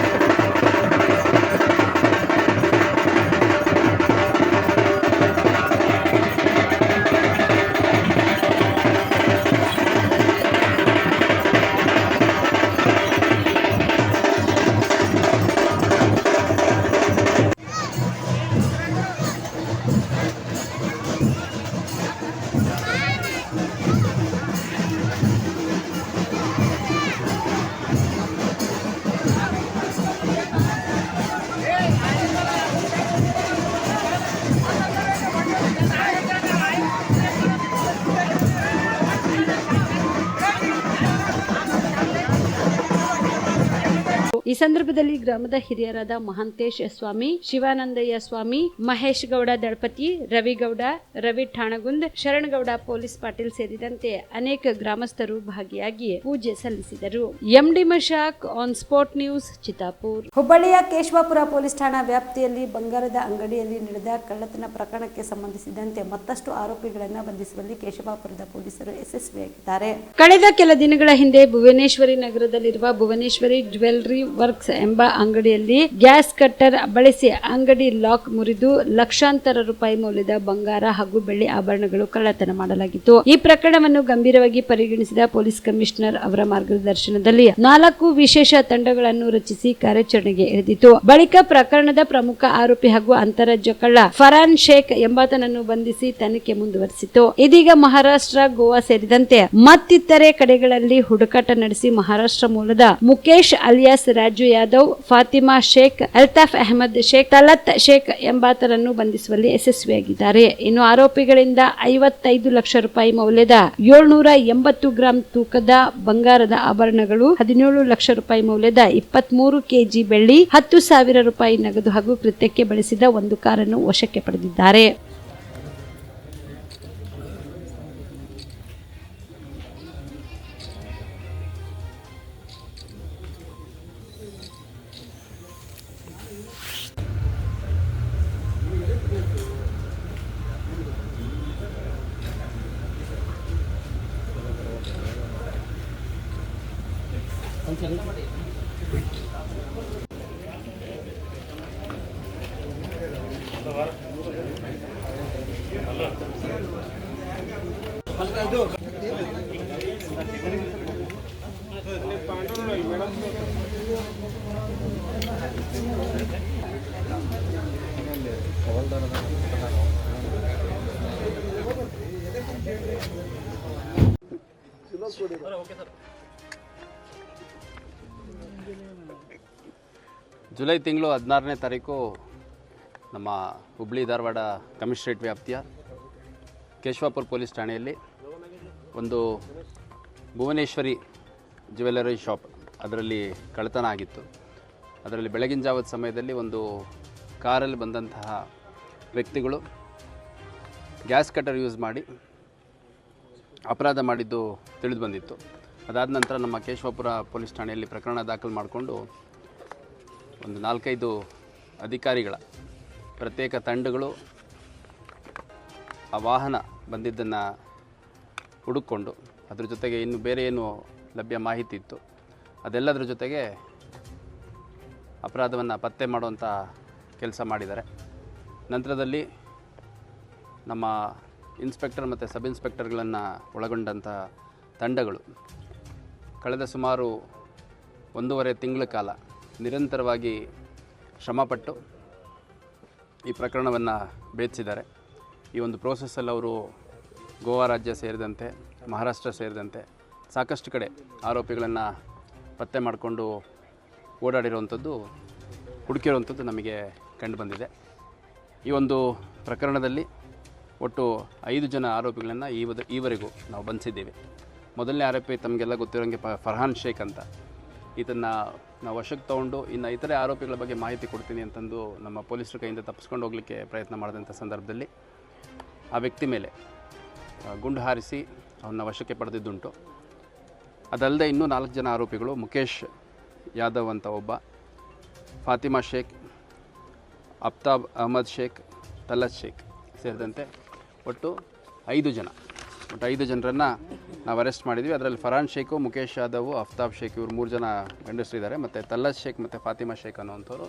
[SPEAKER 1] ಈ ಸಂದರ್ಭದಲ್ಲಿ ಗ್ರಾಮದ ಹಿರಿಯರಾದ ಮಹಾಂತೇಶ್ ಸ್ವಾಮಿ, ಶಿವಾನಂದಯ್ಯ ಸ್ವಾಮಿ, ಮಹೇಶ್ ಗೌಡ ದಳಪತಿ, ರವಿಗೌಡ, ರವಿ ಠಾಣಗುಂದ್, ಶರಣಗೌಡ ಪೊಲೀಸ್ ಪಾಟೀಲ್ ಸೇರಿದಂತೆ ಅನೇಕ ಗ್ರಾಮಸ್ಥರು ಭಾಗಿಯಾಗಿ ಪೂಜೆ ಸಲ್ಲಿಸಿದರು. MD Mashak on spot news, Chittapur. ಹುಬ್ಬಳ್ಳಿಯ ಕೇಶವಾಪುರ ಪೊಲೀಸ್ ಠಾಣಾ ವ್ಯಾಪ್ತಿಯಲ್ಲಿ ಬಂಗಾರದ ಅಂಗಡಿಯಲ್ಲಿ ನಡೆದ ಕಳ್ಳತನ ಪ್ರಕರಣಕ್ಕೆ ಸಂಬಂಧಿಸಿದಂತೆ ಮತ್ತಷ್ಟು ಆರೋಪಿಗಳನ್ನು ಬಂಧಿಸುವಲ್ಲಿ ಕೇಶವಾಪುರದ ಪೊಲೀಸರು ಯಶಸ್ವಿಯಾಗಿದ್ದಾರೆ. ಕಳೆದ ಕೆಲ ದಿನಗಳ ಹಿಂದೆ ಭುವನೇಶ್ವರಿ ನಗರದಲ್ಲಿರುವ ಭುವನೇಶ್ವರಿ ಜ್ಯುವೆಲರಿ ವರ್ಕ್ಸ್ ಎಂಬ ಅಂಗಡಿಯಲ್ಲಿ ಗ್ಯಾಸ್ ಕಟ್ಟರ್ ಬಳಸಿ ಅಂಗಡಿ ಲಾಕ್ ಮುರಿದು ಲಕ್ಷಾಂತರ ರೂಪಾಯಿ ಮೌಲ್ಯದ ಬಂಗಾರ ಹಾಗೂ ಬೆಳ್ಳಿ ಆಭರಣಗಳು ಕಳ್ಳತನ ಮಾಡಲಾಗಿತ್ತು. ಈ ಪ್ರಕರಣವನ್ನು ಗಂಭೀರವಾಗಿ ಪರಿಗಣಿಸಿದ ಪೊಲೀಸ್ ಕಮಿಷನರ್ ಅವರ ಮಾರ್ಗದರ್ಶನದಲ್ಲಿ 4 ವಿಶೇಷ ತಂಡಗಳನ್ನು ರಚಿಸಿ ಕಾರ್ಯಾಚರಣೆಗೆ ಇಳಿದಿತ್ತು. ಬಳಿಕ ಪ್ರಕರಣದ ಪ್ರಮುಖ ಆರೋಪಿ ಹಾಗೂ ಅಂತಾರಾಜ್ಯ ಕಳ್ಳ ಫರಾನ್ ಶೇಖ್ ಎಂಬಾತನನ್ನು ಬಂಧಿಸಿ ತನಿಖೆ ಮುಂದುವರೆಸಿತು. ಇದೀಗ ಮಹಾರಾಷ್ಟ್ರ, ಗೋವಾ ಸೇರಿದಂತೆ ಮತ್ತಿತರೆ ಕಡೆಗಳಲ್ಲಿ ಹುಡುಕಾಟ ನಡೆಸಿ ಮಹಾರಾಷ್ಟ್ರ ಮೂಲದ ಮುಕೇಶ್ ಅಲಿಯಾಸ್ ರಾಜು ಯಾದವ್, ಫಾತಿಮಾ ಶೇಖ್, ಅಲ್ತಾಫ್ ಅಹಮದ್ ಶೇಖ್, ತಲತ್ ಶೇಖ್ ಎಂಬಾತರನ್ನು ಬಂಧಿಸುವಲ್ಲಿ ಯಶಸ್ವಿಯಾಗಿದ್ದಾರೆ. ಇನ್ನು ಆರೋಪಿಗಳಿಂದ 55 ಲಕ್ಷ ರೂಪಾಯಿ ಮೌಲ್ಯದ 780 ಗ್ರಾಂ ತೂಕದ ಬಂಗಾರದ ಆಭರಣಗಳು, 17 ಲಕ್ಷ ರೂಪಾಯಿ ಮೌಲ್ಯದ 23 ಕೆಜಿ ಬೆಳ್ಳಿ, 10,000 ರೂಪಾಯಿ ನಗದು ಹಾಗೂ ಕೃತ್ಯಕ್ಕೆ ಬಳಸಿದ ಒಂದು ಕಾರನ್ನು ವಶಕ್ಕೆ ಪಡೆದಿದ್ದಾರೆ.
[SPEAKER 6] ಜುಲೈ ತಿಂಗಳು 16ನೇ ತಾರೀಕು ನಮ್ಮ ಹುಬ್ಬಳ್ಳಿ ಧಾರವಾಡ ಕಮಿಷನರೇಟ್ ವ್ಯಾಪ್ತಿಯ ಕೇಶವಾಪುರ ಪೊಲೀಸ್ ಠಾಣೆಯಲ್ಲಿ ಒಂದು ಭುವನೇಶ್ವರಿ ಜ್ಯುವೆಲರಿ ಶಾಪ್ ಅದರಲ್ಲಿ ಕಳ್ಳತನ ಆಗಿತ್ತು. ಅದರಲ್ಲಿ ಬೆಳಗಿನ ಜಾವದ ಸಮಯದಲ್ಲಿ ಒಂದು ಕಾರಲ್ಲಿ ಬಂದಂತಹ ವ್ಯಕ್ತಿಗಳು ಗ್ಯಾಸ್ ಕಟ್ಟರ್ ಯೂಸ್ ಮಾಡಿ ಅಪರಾಧ ಮಾಡಿದ್ದು ತಿಳಿದು ಬಂದಿತ್ತು. ಅದಾದ ನಂತರ ನಮ್ಮ ಕೇಶವಾಪುರ ಪೊಲೀಸ್ ಠಾಣೆಯಲ್ಲಿ ಪ್ರಕರಣ ದಾಖಲು ಮಾಡಿಕೊಂಡು ಒಂದು 4-5 ಅಧಿಕಾರಿಗಳ ಪ್ರತ್ಯೇಕ ತಂಡಗಳು ಆ ವಾಹನ ಬಂದಿದ್ದನ್ನು ಹುಡುಕೊಂಡು ಅದ್ರ ಜೊತೆಗೆ ಇನ್ನು ಬೇರೆ ಏನು ಲಭ್ಯ ಮಾಹಿತಿ ಇತ್ತು ಅದೆಲ್ಲದರ ಜೊತೆಗೆ ಅಪರಾಧವನ್ನು ಪತ್ತೆ ಮಾಡುವಂಥ ಕೆಲಸ ಮಾಡಿದ್ದಾರೆ. ನಂತರದಲ್ಲಿ ನಮ್ಮ ಇನ್ಸ್ಪೆಕ್ಟರ್ ಮತ್ತು ಸಬ್ ಇನ್ಸ್ಪೆಕ್ಟರ್ಗಳನ್ನು ಒಳಗೊಂಡಂಥ ತಂಡಗಳು ಕಳೆದ ಸುಮಾರು 1.5 ತಿಂಗಳ ಕಾಲ ನಿರಂತರವಾಗಿ ಶ್ರಮಪಟ್ಟು ಈ ಪ್ರಕರಣವನ್ನು ಭೇದಿಸಿದ್ದಾರೆ. ಈ ಒಂದು ಪ್ರೋಸೆಸ್ಸಲ್ಲಿ ಅವರು ಗೋವಾ ರಾಜ್ಯ ಸೇರಿದಂತೆ ಮಹಾರಾಷ್ಟ್ರ ಸೇರಿದಂತೆ ಸಾಕಷ್ಟು ಕಡೆ ಆರೋಪಿಗಳನ್ನು ಪತ್ತೆ ಮಾಡಿಕೊಂಡು ಓಡಾಡಿರುವಂಥದ್ದು ಹುಡುಕಿರುವಂಥದ್ದು ನಮಗೆ ಕಂಡುಬಂದಿದೆ. ಈ ಒಂದು ಪ್ರಕರಣದಲ್ಲಿ ಒಟ್ಟು 5 ಜನ ಆರೋಪಿಗಳನ್ನು ಈವರೆಗೂ ನಾವು ಬಂಧಿಸಿದ್ದೇವೆ. ಮೊದಲನೇ ಆರೋಪಿ ತಮಗೆಲ್ಲ ಗೊತ್ತಿರೋಂಗೆ ಫರ್ಹಾನ್ ಶೇಖ್ ಅಂತ. ಇದನ್ನು ನಾವು ವಶಕ್ಕೆ ತೊಗೊಂಡು ಇನ್ನು ಇತರೆ ಆರೋಪಿಗಳ ಬಗ್ಗೆ ಮಾಹಿತಿ ಕೊಡ್ತೀನಿ ಅಂತಂದು ನಮ್ಮ ಪೊಲೀಸರ ಕೈಯಿಂದ ತಪ್ಪಿಸ್ಕೊಂಡು ಹೋಗಲಿಕ್ಕೆ ಪ್ರಯತ್ನ ಮಾಡಿದಂಥ ಸಂದರ್ಭದಲ್ಲಿ ಆ ವ್ಯಕ್ತಿ ಮೇಲೆ ಗುಂಡು ಹಾರಿಸಿ ಅವನ್ನ ವಶಕ್ಕೆ ಪಡೆದಿದ್ದುಂಟು. ಅದಲ್ಲದೆ ಇನ್ನೂ 4 ಜನ ಆರೋಪಿಗಳು ಮುಕೇಶ್ ಯಾದವ್ ಅಂತ ಒಬ್ಬ, ಫಾತಿಮಾ ಶೇಖ್, ಅಫ್ತಾಬ್ ಅಹಮದ್ ಶೇಖ್, ತಲತ್ ಶೇಖ್ ಸೇರಿದಂತೆ ಒಟ್ಟು 5 ಜನರನ್ನು ನಾವು ಅರೆಸ್ಟ್ ಮಾಡಿದ್ವಿ. ಅದರಲ್ಲಿ ಫರಾನ್ ಶೇಖು, ಮುಕೇಶ್ ಯಾದವ್, ಅಫ್ತಾಬ್ ಶೇಖ್ ಇವರು 3 ಜನ ಗಂಡಸರಿದ್ದಾರೆ. ಮತ್ತು ತಲ್ಲತ್ ಶೇಖ್ ಮತ್ತು ಫಾತಿಮಾ ಶೇಖ್ ಅನ್ನೋವಂಥವ್ರು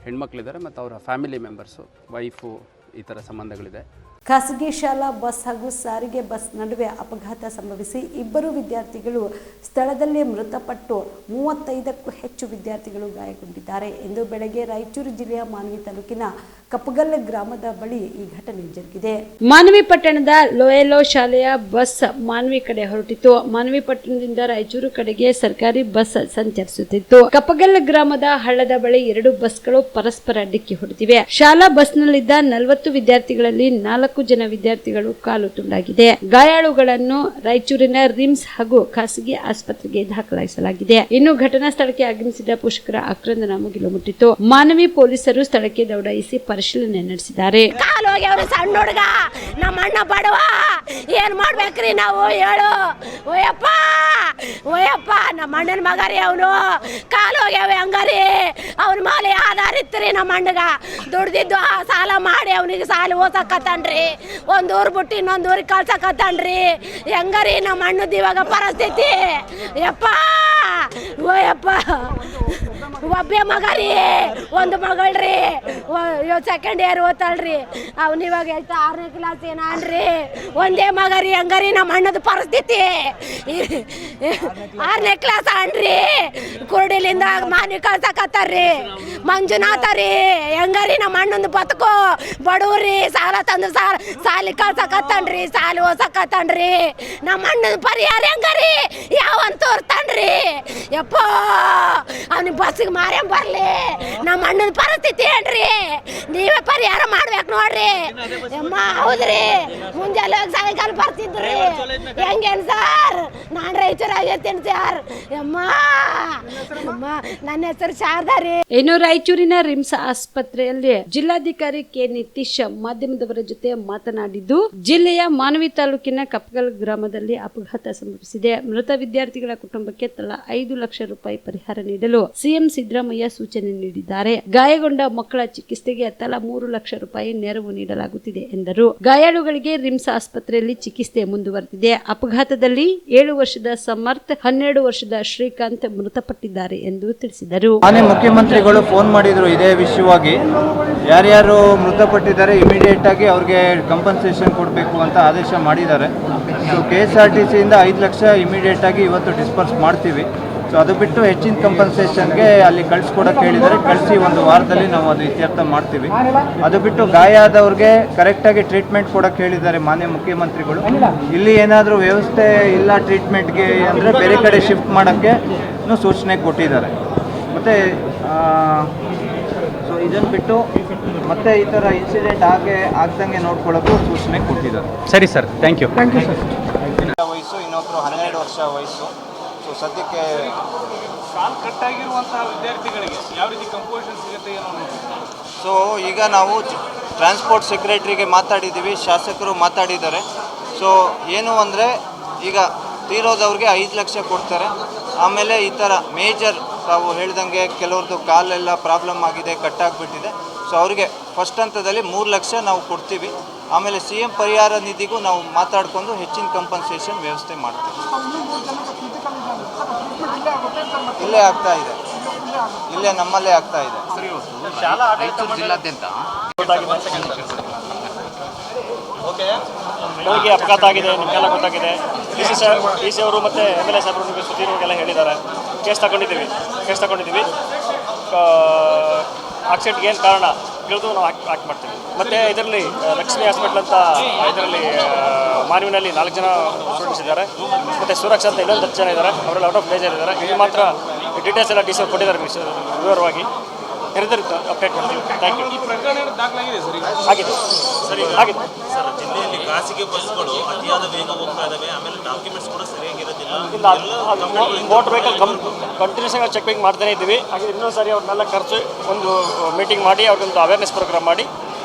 [SPEAKER 6] ಹೆಣ್ಮಕ್ಳಿದ್ದಾರೆ. ಮತ್ತು ಅವರ ಫ್ಯಾಮಿಲಿ ಮೆಂಬರ್ಸು, ವೈಫು, ಈ ಥರ ಸಂಬಂಧಗಳಿದೆ.
[SPEAKER 1] ಖಾಸಗಿ ಶಾಲಾ ಬಸ್ ಹಾಗೂ ಸಾರಿಗೆ ಬಸ್ ನಡುವೆ ಅಪಘಾತ ಸಂಭವಿಸಿ 2 ವಿದ್ಯಾರ್ಥಿಗಳು ಸ್ಥಳದಲ್ಲೇ ಮೃತಪಟ್ಟು 35ಕ್ಕೂ ಹೆಚ್ಚು ವಿದ್ಯಾರ್ಥಿಗಳು ಗಾಯಗೊಂಡಿದ್ದಾರೆ ಎಂದು ಬೆಳಗ್ಗೆ ರಾಯಚೂರು ಜಿಲ್ಲೆಯ ಮಾನ್ವಿ ತಾಲೂಕಿನ ಕಪ್ಪಗಲ್ ಗ್ರಾಮದ ಬಳಿ ಈ ಘಟನೆ ಜರುಗಿದೆ. ಮಾನವಿ ಪಟ್ಟಣದ ಲೋಯೆಲೋ ಶಾಲೆಯ ಬಸ್ ಮಾನವಿ ಕಡೆ ಹೊರಟಿತು. ಮಾನವಿ ಪಟ್ಟಣದಿಂದ ರಾಯಚೂರು ಕಡೆಗೆ ಸರ್ಕಾರಿ ಬಸ್ ಸಂಚರಿಸುತ್ತಿತ್ತು. ಕಪ್ಪಗಲ್ ಗ್ರಾಮದ ಹಳ್ಳದ ಬಳಿ 2 ಬಸ್ಗಳು ಪರಸ್ಪರ ಡಿಕ್ಕಿ ಹೊಡೆದಿವೆ. ಶಾಲಾ ಬಸ್ನಲ್ಲಿದ್ದ 40 ವಿದ್ಯಾರ್ಥಿಗಳಲ್ಲಿ 4 ಜನ ವಿದ್ಯಾರ್ಥಿಗಳು ಕಾಲು ತುಂಡಾಗಿದೆ. ಗಾಯಾಳುಗಳನ್ನು ರಾಯಚೂರಿನ ರಿಮ್ಸ್ ಹಾಗೂ ಖಾಸಗಿ ಆಸ್ಪತ್ರೆಗೆ ದಾಖಲಿಸಲಾಗಿದೆ. ಇನ್ನು ಘಟನಾ ಸ್ಥಳಕ್ಕೆ ಆಗಮಿಸಿದ ಪೋಷಕರ ಆಕ್ರಂದನ ಮುಗಿಲು ಮುಟ್ಟಿತು. ಮಾನವಿ ಪೊಲೀಸರು ಸ್ಥಳಕ್ಕೆ ದೌಡಾಯಿಸಿ ಪರಿಶೀಲನೆ ನಡೆಸಿದ್ದಾರೆ.
[SPEAKER 7] ಸಣ್ಣ ಹುಡುಗ ನಮ್ಮ ಅಣ್ಣ ಬಡವ, ಏನ್ ಮಾಡ್ಬೇಕ್ರಿ ನಾವು ಹೇಳು? ಓಯಪ್ಪ ನಮ್ಮ ಅಣ್ಣನ ಮಗರಿ, ಅವನು ಕಾಲು ಹೋಗ್ಯಾವ ಹಂಗಾರಿ. ಅವನ ಮೇಲೆ ಆಧಾರ ಇತ್ತರಿ. ನಮ್ಮ ಅಣ್ಣಗ ದುಡ್ದಿದ್ದು ಸಾಲ ಮಾಡಿ ಅವನಿಗೆ ಸಾಲ ಓಸಕತ್ತಾನ್ರಿ. ಒಂದು ಊರು ಬಿಟ್ಟು ಇನ್ನೊಂದು ಊರಿಗೆ ಕಳ್ಸಕತ್ತಾನ್ರಿ. ಹೆಂಗಾರಿ ನಮ್ಮ ಅಣ್ಣದ ಇವಾಗ ಪರಿಸ್ಥಿತಿ? ಓಯಪ್ಪ ಒಬ್ಬೇ ಮಗರಿ, ಒಂದು ಮಗಳ್ರಿ, ಸೆಕೆಂಡ್ ಇಯರ್ ಓದ್ತಾಳ್ರಿ. ಅವ್ನು ಇವಾಗ 6ನೇ ಕ್ಲಾಸ್ ಏನ್ರಿ, ಒಂದೇ ಮಗರಿ. ಹಂಗಾರಿ ನಮ್ಮ ಅಣ್ಣದ ಪರಿಸ್ಥಿತಿ 6ನೇ ಕ್ಲಾಸ್ ಅನ್ರಿ. ಕುರುಡಿಲಿಂದ ಮಾನಿ ಕಳ್ಸಕತ್ತಾರ್ರಿ. ಮಂಜುನಾಥ ರೀ, ಹೆಂಗಾರಿ ನಮ್ಮ ಅಣ್ಣಂದು ಬದುಕು? ಬಡವ್ರಿ, ಸಾಲ ತಂದು ಸಾಲಿ ಕಳ್ಸಕತ್ತಾನ್ರಿ, ಸಾಲಿ ಓಸಕತ್ತಾನ್ರಿ. ನಮ್ಮ ಅಣ್ಣನ ಪರಿಹಾರ ಹೆಂಗಾರಿ? ಯಾವಂತ ತೋರ್ತಾನ್ರಿ? ಯಪ್ಪ ಅವ್ನಿಗೆ ಬಸ್ಸಿಗೆ ಮಾರ್ಯಂ ಬರ್ಲಿ. ನಮ್ಮ ಅಣ್ಣನ ಪರಿಸ್ಥಿತಿ ಏನ್ರಿ? ನೀವೇ ಪರಿಹಾರ ಮಾಡ್ಬೇಕು ನೋಡ್ರಿ. ಅಮ್ಮ ಹೌದ್ರಿ, ಮುಂಜಾನೆ ಸಾಯಂಕಾಲ ಬರ್ತಿದ್ರಿ. ಹೆಂಗೇನು ಸರ್? ನಾನು ರಾಯಚೂರಾಗ ಇರ್ತೀನಿ ಸರ್. ಅಮ್ಮ ನನ್ನ ಹೆಸರು ಶಾರದಾ ರೀ.
[SPEAKER 1] ಇನ್ನು ರಾಯಚೂರಿನ ರಿಮ್ಸ್ ಆಸ್ಪತ್ರೆಯಲ್ಲಿ ಜಿಲ್ಲಾಧಿಕಾರಿ ಕೆ ನಿತೀಶ್ ಮಾಧ್ಯಮದವರ ಜೊತೆ ಮಾತನಾಡಿದ್ದು, ಜಿಲ್ಲೆಯ ಮಾನವಿ ತಾಲೂಕಿನ ಕಪ್ಪಗಲ್ ಗ್ರಾಮದಲ್ಲಿ ಅಪಘಾತ ಸಂಭವಿಸಿದೆ. ಮೃತ ವಿದ್ಯಾರ್ಥಿಗಳ ಕುಟುಂಬಕ್ಕೆ ತಲಾ 5 ಲಕ್ಷ ರೂಪಾಯಿ ಪರಿಹಾರ ನೀಡಲು ಸಿಎಂ ಸಿದ್ದರಾಮಯ್ಯ ಸೂಚನೆ ನೀಡಿದ್ದಾರೆ. ಗಾಯಗೊಂಡ ಮಕ್ಕಳ ಚಿಕಿತ್ಸೆಗೆ ತಲಾ 3 ಲಕ್ಷ ರೂಪಾಯಿ ನೆರವು ನೀಡಲಾಗುತ್ತಿದೆ ಎಂದರು. ಗಾಯಾಳುಗಳಿಗೆ ರಿಮ್ಸ್ ಆಸ್ಪತ್ರೆಯಲ್ಲಿ ಚಿಕಿತ್ಸೆ ಮುಂದುವರೆದಿದೆ. ಅಪಘಾತದಲ್ಲಿ 7 ವರ್ಷದ ಸಮರ್ಥ್, 12 ವರ್ಷದ ಶ್ರೀಕಾಂತ್ ಮೃತಪಟ್ಟಿದ್ದಾರೆ ಎಂದು ತಿಳಿಸಿದರು.
[SPEAKER 8] ಮುಖ್ಯಮಂತ್ರಿಗಳು ಫೋನ್ ಮಾಡಿದ್ರು ಇದೇ ವಿಷಯವಾಗಿ. ಯಾರ್ಯಾರು ಮೃತಪಟ್ಟಿದ್ದಾರೆ ಇಮಿಡಿಯೇಟ್ ಆಗಿ ಅವ್ರಿಗೆ ಕಂಪನ್ಸೇಷನ್ ಕೊಡಬೇಕು ಅಂತ ಆದೇಶ ಮಾಡಿದ್ದಾರೆ. ಸೊ KSRTC ಇಂದ 5 ಲಕ್ಷ ಇಮಿಡಿಯೇಟ್ ಆಗಿ ಇವತ್ತು ಡಿಸ್ಪರ್ಸ್ ಮಾಡ್ತೀವಿ. ಸೊ ಅದು ಬಿಟ್ಟು ಹೆಚ್ಚಿನ ಕಂಪನ್ಸೇಷನ್ಗೆ ಅಲ್ಲಿ ಕಳಿಸ್ಕೊಡಕ್ಕೆ ಹೇಳಿದ್ದಾರೆ. ಕಳಿಸಿ 1 ವಾರದಲ್ಲಿ ನಾವು ಅದು ಇತ್ಯರ್ಥ ಮಾಡ್ತೀವಿ. ಅದು ಬಿಟ್ಟು ಗಾಯ ಆದವ್ರಿಗೆ ಕರೆಕ್ಟಾಗಿ ಟ್ರೀಟ್ಮೆಂಟ್ ಕೊಡಕ್ಕೆ ಹೇಳಿದ್ದಾರೆ ಮಾನ್ಯ ಮುಖ್ಯಮಂತ್ರಿಗಳು. ಇಲ್ಲಿ ಏನಾದರೂ ವ್ಯವಸ್ಥೆ ಇಲ್ಲ ಟ್ರೀಟ್ಮೆಂಟ್ಗೆ ಅಂದರೆ ಬೇರೆ ಕಡೆ ಶಿಫ್ಟ್ ಮಾಡೋಕ್ಕೆ ಸೂಚನೆ ಕೊಟ್ಟಿದ್ದಾರೆ. ಮತ್ತು ಸೊ ಇದನ್ನು ಬಿಟ್ಟು ಮತ್ತೆ ಈ ಥರ ಇನ್ಸಿಡೆಂಟ್ ಆಗ್ದಂಗೆ ನೋಡ್ಕೊಳ್ಳೋಕ್ಕೂ ಸೂಚನೆ ಕೊಟ್ಟಿದ್ದಾರೆ.
[SPEAKER 2] ಸರಿ ಸರ್, ಥ್ಯಾಂಕ್ ಯು.
[SPEAKER 8] ವಯಸ್ಸು, ಇನ್ನೊಬ್ಬರು 12 ವರ್ಷ ವಯಸ್ಸು. ಸೊ ಸದ್ಯಕ್ಕೆ
[SPEAKER 4] ಕಾಲ್ ಕಟ್ಟಾಗಿರುವಂತಹ ವಿದ್ಯಾರ್ಥಿಗಳಿಗೆ ಯಾವ ರೀತಿ ಕಂಪೋಸಿಷನ್ ಸಿಗುತ್ತೆ ಏನೋ.
[SPEAKER 8] ಸೊ ಈಗ ನಾವು ಟ್ರಾನ್ಸ್ಪೋರ್ಟ್ ಸೆಕ್ರೆಟರಿಗೆ ಮಾತಾಡಿದ್ದೀವಿ, ಶಾಸಕರು ಮಾತಾಡಿದ್ದಾರೆ. ಸೊ ಏನು ಅಂದರೆ ಈಗ ತೀರೋದವ್ರಿಗೆ 5 ಲಕ್ಷ ಕೊಡ್ತಾರೆ. ಆಮೇಲೆ ಈ ಥರ ಮೇಜರ್ ತಾವು ಹೇಳ್ದಂಗೆ ಕೆಲವ್ರದ್ದು ಕಾಲೆಲ್ಲ ಪ್ರಾಬ್ಲಮ್ ಆಗಿದೆ, ಕಟ್ಟಾಗಿಬಿಟ್ಟಿದೆ. ಸೊ ಅವರಿಗೆ ಫಸ್ಟ್ ಹಂತದಲ್ಲಿ 3 ಲಕ್ಷ ನಾವು ಕೊಡ್ತೀವಿ. ಆಮೇಲೆ CM ಪರಿಹಾರ ನಿಧಿಗೂ ನಾವು ಮಾತಾಡಿಕೊಂಡು ಹೆಚ್ಚಿನ ಕಂಪನ್ಸೇಷನ್ ವ್ಯವಸ್ಥೆ ಮಾಡ್ತೀವಿ. ಇಲ್ಲೇ ಆಗ್ತಾ ಇದೆ, ಇಲ್ಲೇ ನಮ್ಮಲ್ಲೇ ಆಗ್ತಾ ಇದೆ.
[SPEAKER 6] ರಾಯಚೂರು ಜಿಲ್ಲಾದ್ಯಂತ
[SPEAKER 9] ಬೆಳಗ್ಗೆ ಅಪಘಾತ ಆಗಿದೆ, ನಿಮಗೆಲ್ಲ ಗೊತ್ತಾಗಿದೆ. DC ಅವರು ಮತ್ತು MLA ಸಾಹೇಬರು ನಿಮಗೆ ಸುದ್ದಿರೋರಿಗೆಲ್ಲ ಹೇಳಿದ್ದಾರೆ. ಕೇಸ್ ತಗೊಂಡಿದ್ದೀವಿ. ಆಕ್ಸಿಡೆಂಟ್ಗೆ ಏನು ಕಾರಣ ತಿಳಿದು ನಾವು ಆಕ್ಟ್ ಮಾಡ್ತೀವಿ. ಮತ್ತು ಇದರಲ್ಲಿ ಲಕ್ಷ್ಮಿ ಹಾಸ್ಪಿಟ್ಲ್ ಅಂತ ಇದರಲ್ಲಿ ಮಾನವಿನಲ್ಲಿ 4 ಜನ ಸ್ಟೂಡೆಂಟ್ಸ್ ಇದ್ದಾರೆ. ಮತ್ತು ಸುರಕ್ಷಾ ಅಂತ ಇನ್ನೊಂದು 10 ಜನ ಇದ್ದಾರೆ. ಅವರೆಲ್ಲ ಔಟ್ ಆಫ್ ಮೇಜರ್ ಇದ್ದಾರೆ. ಇದು ಮಾತ್ರ ಡೀಟೇಲ್ಸ್ ಎಲ್ಲ DC ಅವ್ರು ಕೊಟ್ಟಿದ್ದಾರೆ ವಿವರವಾಗಿ. ನಿರ್ಧರಿತ ಅಪ್ಡೇಟ್ ಮಾಡ್ತೀವಿ. Thank you.
[SPEAKER 4] ಈ ಪ್ರಕರಣ ದಾಖಲಾಗಿದೆ ಸರ್?
[SPEAKER 9] ಆಗಿದೆ ಸರಿ, ಆಗಿದೆ
[SPEAKER 10] ಸರ್. ಜಿಲ್ಲೆಯಲ್ಲಿ ಖಾಸಗಿ ಬಸ್ಗಳು ಅತಿಯಾದ ವೇಗ ಹೋಗ್ತಾ ಇದ್ದಾವೆ, ಆಮೇಲೆ ಡಾಕ್ಯುಮೆಂಟ್ಸ್ ಕೂಡ ಸರಿಯಾಗಿರೋದಿಲ್ಲ.
[SPEAKER 9] ಇಲ್ಲ, ಅದು ಮೋಟರ್ ವೆಹಿಕಲ್ ಕಂಟಿನ್ಯೂಸ್ ಆಗಿ ಚೆಕಿಂಗ್ ಮಾಡ್ತಾನೆ ಇದ್ದೀವಿ. ಹಾಗೆ ಇನ್ನೊಂದು ಸಾರಿ ಅವ್ರನ್ನೆಲ್ಲ ಕರೆಸಿ ಒಂದು ಮೀಟಿಂಗ್ ಮಾಡಿ ಅವ್ರಿಗೊಂದು ಅವೇರ್ನೆಸ್ ಪ್ರೋಗ್ರಾಮ್ ಮಾಡಿ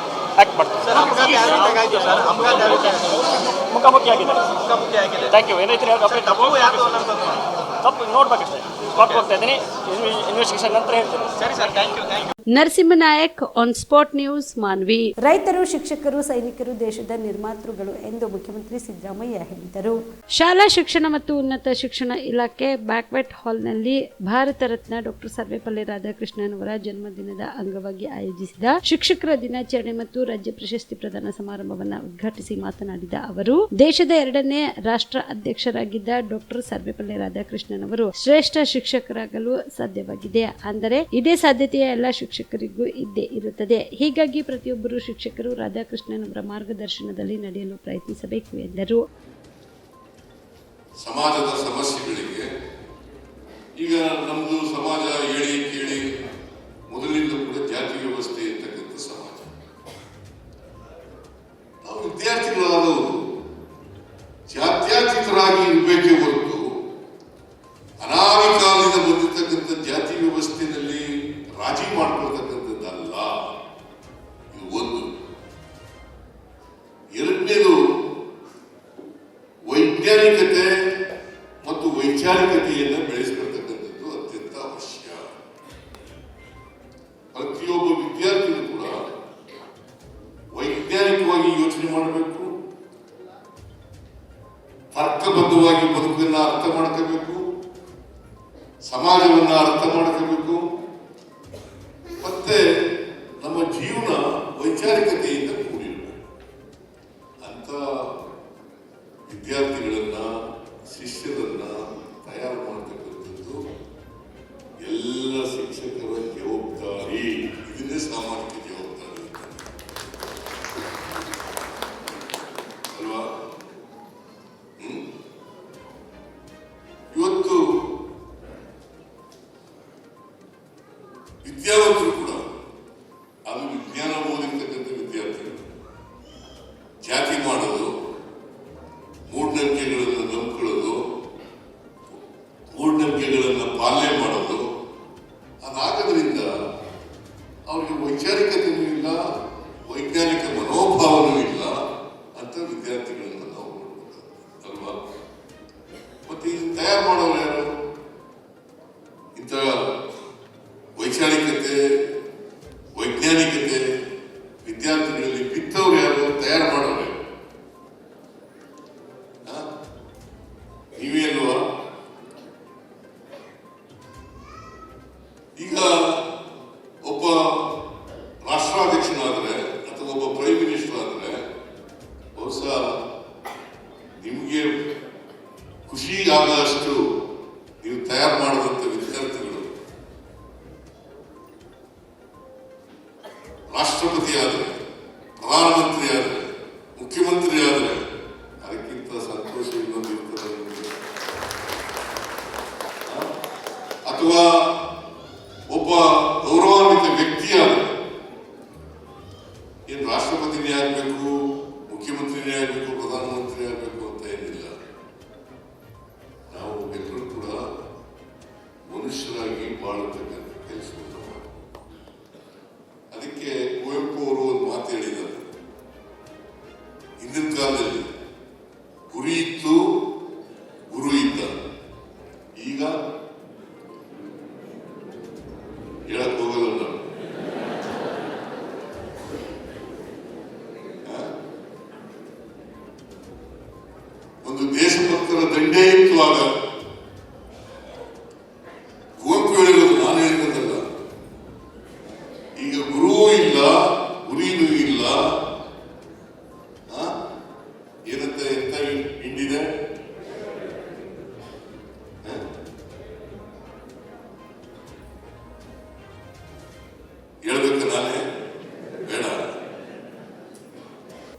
[SPEAKER 9] ಆ್ಯಕ್ಟ್ ಮಾಡ್ತೀವಿ. ಮುಖಾಮುಖಿ ಆಗಿದೆ. Thank you. ಏನೈತೆ ಅಪ್ಡೇಟ್ ತಪ್ಪು ನೋಡ್ಬೇಕಷ್ಟೇ. ಸ್ಪಾಟ್ ಹೋಗ್ತಾ ಇದ್ದೀನಿ, ಇನ್ವೆಸ್ಟಿಗೇಷನ್ ನಂತರ ಹೇಳ್ತೀನಿ.
[SPEAKER 4] ಸರಿ sir, thank you.
[SPEAKER 1] Narasimhanayak on spot news Manvi. ರೈತರು, ಶಿಕ್ಷಕರು, ಸೈನಿಕರು ದೇಶದ ನಿರ್ಮಾತೃಗಳು ಎಂದು ಮುಖ್ಯಮಂತ್ರಿ ಸಿದ್ದರಾಮಯ್ಯ ಹೇಳಿದರು. ಶಾಲಾ ಶಿಕ್ಷಣ ಮತ್ತು ಉನ್ನತ ಶಿಕ್ಷಣ ಇಲಾಖೆ ಬ್ಯಾಕ್ವೆಟ್ ಹಾಲ್ನಲ್ಲಿ ಭಾರತ ರತ್ನ ಡಾಕ್ಟರ್ ಸರ್ವೇಪಲ್ಲಿ ರಾಧಾಕೃಷ್ಣನ್ ಅವರ ಜನ್ಮದಿನದ ಅಂಗವಾಗಿ ಆಯೋಜಿಸಿದ ಶಿಕ್ಷಕರ ದಿನಾಚರಣೆ ಮತ್ತು ರಾಜ್ಯ ಪ್ರಶಸ್ತಿ ಪ್ರದಾನ ಸಮಾರಂಭವನ್ನು ಉದ್ಘಾಟಿಸಿ ಮಾತನಾಡಿದ ಅವರು, ದೇಶದ 2ನೇ ರಾಷ್ಟ್ರ ಅಧ್ಯಕ್ಷರಾಗಿದ್ದ ಡಾಕ್ಟರ್ ಸರ್ವೇಪಲ್ಲಿ ರಾಧಾಕೃಷ್ಣನ್ ಅವರು ಶ್ರೇಷ್ಠ ಶಿಕ್ಷಕರಾಗಲು ಸಾಧ್ಯವಾಗಿದೆ. ಅಂದರೆ ಇದೇ ಸಾಧ್ಯತೆಯ ಎಲ್ಲ ಶಿಕ್ಷಕ ಶಿಕ್ಷಕರಿಗೂ ಇದ್ದೇ ಇರುತ್ತದೆ. ಹೀಗಾಗಿ ಪ್ರತಿಯೊಬ್ಬರು ಶಿಕ್ಷಕರು ರಾಧಾಕೃಷ್ಣನವರ ಮಾರ್ಗದರ್ಶನದಲ್ಲಿ ನಡೆಯಲು ಪ್ರಯತ್ನಿಸಬೇಕು ಎಂದರು.
[SPEAKER 11] ಸಮಾಜದ ಸಮಸ್ಯೆಗಳಿಗೆ ಈಗ ನಮ್ಮದು ಸಮಾಜ ಹೇಳಿ ಕೇಳಿ ಮೊದಲಿಂದ ಕೂಡ ಜಾತಿ ವ್ಯವಸ್ಥೆ ಇರ್ತಕ್ಕಂಥ ಸಮಾಜ. ನಾವು ವಿದ್ಯಾರ್ಥಿಗಳಾದವರು ಜಾತ್ಯತೀತರಾಗಿ ಇರಬೇಕೇ ಹೊರತು ಅನಾದಿ ಕಾಲದಿಂದ ಬಂದಿರತಕ್ಕಂಥ ಜಾತಿ ವ್ಯವಸ್ಥೆಯಲ್ಲಿ ರಾಜಿ ಮಾಡ್ಕೊಳ್ತಕ್ಕಂಥದ್ದಲ್ಲ. ಇದು ಒಂದು. ಎರಡನೇದು ವೈಜ್ಞಾನಿಕತೆ ಮತ್ತು ವೈಚಾರಿಕತೆಯನ್ನು ಬೆಳೆಸಿಕೊಳ್ತಕ್ಕಂಥದ್ದು ಅತ್ಯಂತ ಅವಶ್ಯ. ಪ್ರತಿಯೊಬ್ಬ ವಿದ್ಯಾರ್ಥಿಗಳು ಕೂಡ ವೈಜ್ಞಾನಿಕವಾಗಿ ಯೋಚನೆ ಮಾಡಬೇಕು, ತರ್ಕಬದ್ಧವಾಗಿ ಬದುಕನ್ನು ಅರ್ಥ ಮಾಡ್ಕೋಬೇಕು, ಸಮಾಜವನ್ನು ಅರ್ಥ ಮಾಡ್ಕೋಬೇಕು, ಮತ್ತೆ ನಮ್ಮ ಜೀವನ ವೈಚಾರಿಕತೆಯಿಂದ ಕೂಡಿರಬೇಕು. ಅಂತ ವಿದ್ಯಾರ್ಥಿಗಳನ್ನ ಶಿಷ್ಯರನ್ನ ತಯಾರು ಮಾಡತಕ್ಕಂಥದ್ದು ಎಲ್ಲ ಶಿಕ್ಷಕರ ಜವಾಬ್ದಾರಿ. ಇದನ್ನೇ ಸಾಮಾಜಿಕ ಜವಾಬ್ದಾರಿ ಅಲ್ವಾ? ಇವತ್ತು ವಿದ್ಯಾವಂತರು ಕೂಡ, ಅದು ವಿಜ್ಞಾನ ಓದಿರ್ತಕ್ಕಂಥ ವಿದ್ಯಾರ್ಥಿಗಳು ಜಾತಿ ಮಾಡೋದು, ಮೂಢನಂಬಿಕೆಗಳನ್ನು ನಂಬ್ಕೊಳ್ಳೋದು, ಮೂಢನಂಬಿಕೆಗಳನ್ನು ಪಾಲನೆ ಮಾಡೋದು, ಅದಾಗೋದ್ರಿಂದ ಅವ್ರಿಗೆ ವೈಚಾರಿಕತೆಯೂ ಇಲ್ಲ, ವೈಜ್ಞಾನಿಕ ಮನೋಭಾವನೂ ಇಲ್ಲ ಅಂತ ವಿದ್ಯಾರ್ಥಿಗಳನ್ನು ನಾವು ನೋಡ್ಬೋದು ಅಲ್ವಾ? ಮತ್ತೆ ಇದನ್ನು ತಯಾರು ಮಾಡೋರು ಯಾರು? ಇಂಥ ವೈಚಾರಿಕತೆ ವೈಜ್ಞಾನಿಕತೆ ವಿದ್ಯಾರ್ಥಿಗಳಲ್ಲಿ ಬಿತ್ತವ್ರು ಯಾರು? ತಯಾರು ಮಾಡೋರು ನೀವೇ ಅಲ್ವಾ? ಈಗ ಒಬ್ಬ ರಾಷ್ಟ್ರಾಧ್ಯಕ್ಷನಾದ್ರೆ ಅಥವಾ ಒಬ್ಬ ಪ್ರೈಮ್ ಮಿನಿಸ್ಟರ್ ಆದ್ರೆ ಬಹುಶಃ ನಿಮಗೆ ಖುಷಿ ಆಗದಷ್ಟು ನೀವು ತಯಾರು ಮಾಡಿದಂಥ ವಿದ್ಯಾರ್ಥಿಗಳು ರಾಷ್ಟ್ರಪತಿ ಆದರೆ, ಪ್ರಧಾನಮಂತ್ರಿ ಆದರೆ, ಮುಖ್ಯಮಂತ್ರಿ ಆದರೆ ಅದಕ್ಕಿಂತ ಸಂತೋಷ ಇನ್ನೊಂದಿರ್ತದೆ. ಅಥವಾ ಒಬ್ಬ ಗೌರವಾನ್ವಿತ ವ್ಯಕ್ತಿಯಾದರೆ, ಏನು ರಾಷ್ಟ್ರಪತಿನೇ ಆಗಬೇಕು, ಮುಖ್ಯಮಂತ್ರಿನೇ ಆಗಬೇಕು, ಪ್ರಧಾನಮಂತ್ರಿ ಆಗಬೇಕು ಅಂತ ಏನಿಲ್ಲ. ನಾವು ಎಲ್ಲರೂ ಕೂಡ ಮನುಷ್ಯರಾಗಿ ಬಾಳತಕ್ಕಂಥ ಕೆಲಸವನ್ನು ಮಾಡಬೇಕು. ಅದಕ್ಕೆ ಕುವೆಂಪು ಅವರು ಒಂದು ಮಾತು ಹೇಳಿದ್ದಾರೆ, ಹಿಂದಿನ ಕಾಲದಲ್ಲಿ ಗುರಿ ಇತ್ತು, ಗುರು ಇದ್ದ. ಈಗ ಹೇಳಕ್ ಹೋಗಲ್ಲ ನಾವು. ಒಂದು ದೇಶಭಕ್ತರ ದಂಡೇ ಇತ್ತು ಆಗ. ಕುವೆಂಪು ಹೇಳಿರೋದು ನಾನು ಹೇಳಿರೋದಲ್ಲ. ಈಗ ಗುರುವೂ ಇಲ್ಲ, ಗುರಿನೂ ಇಲ್ಲ. ಏನಂತ ಎಂತ ಹಿಂಡಿದೆ? ಹೇಳ್ಬೇಕು ನಾನೇ? ಬೇಡ.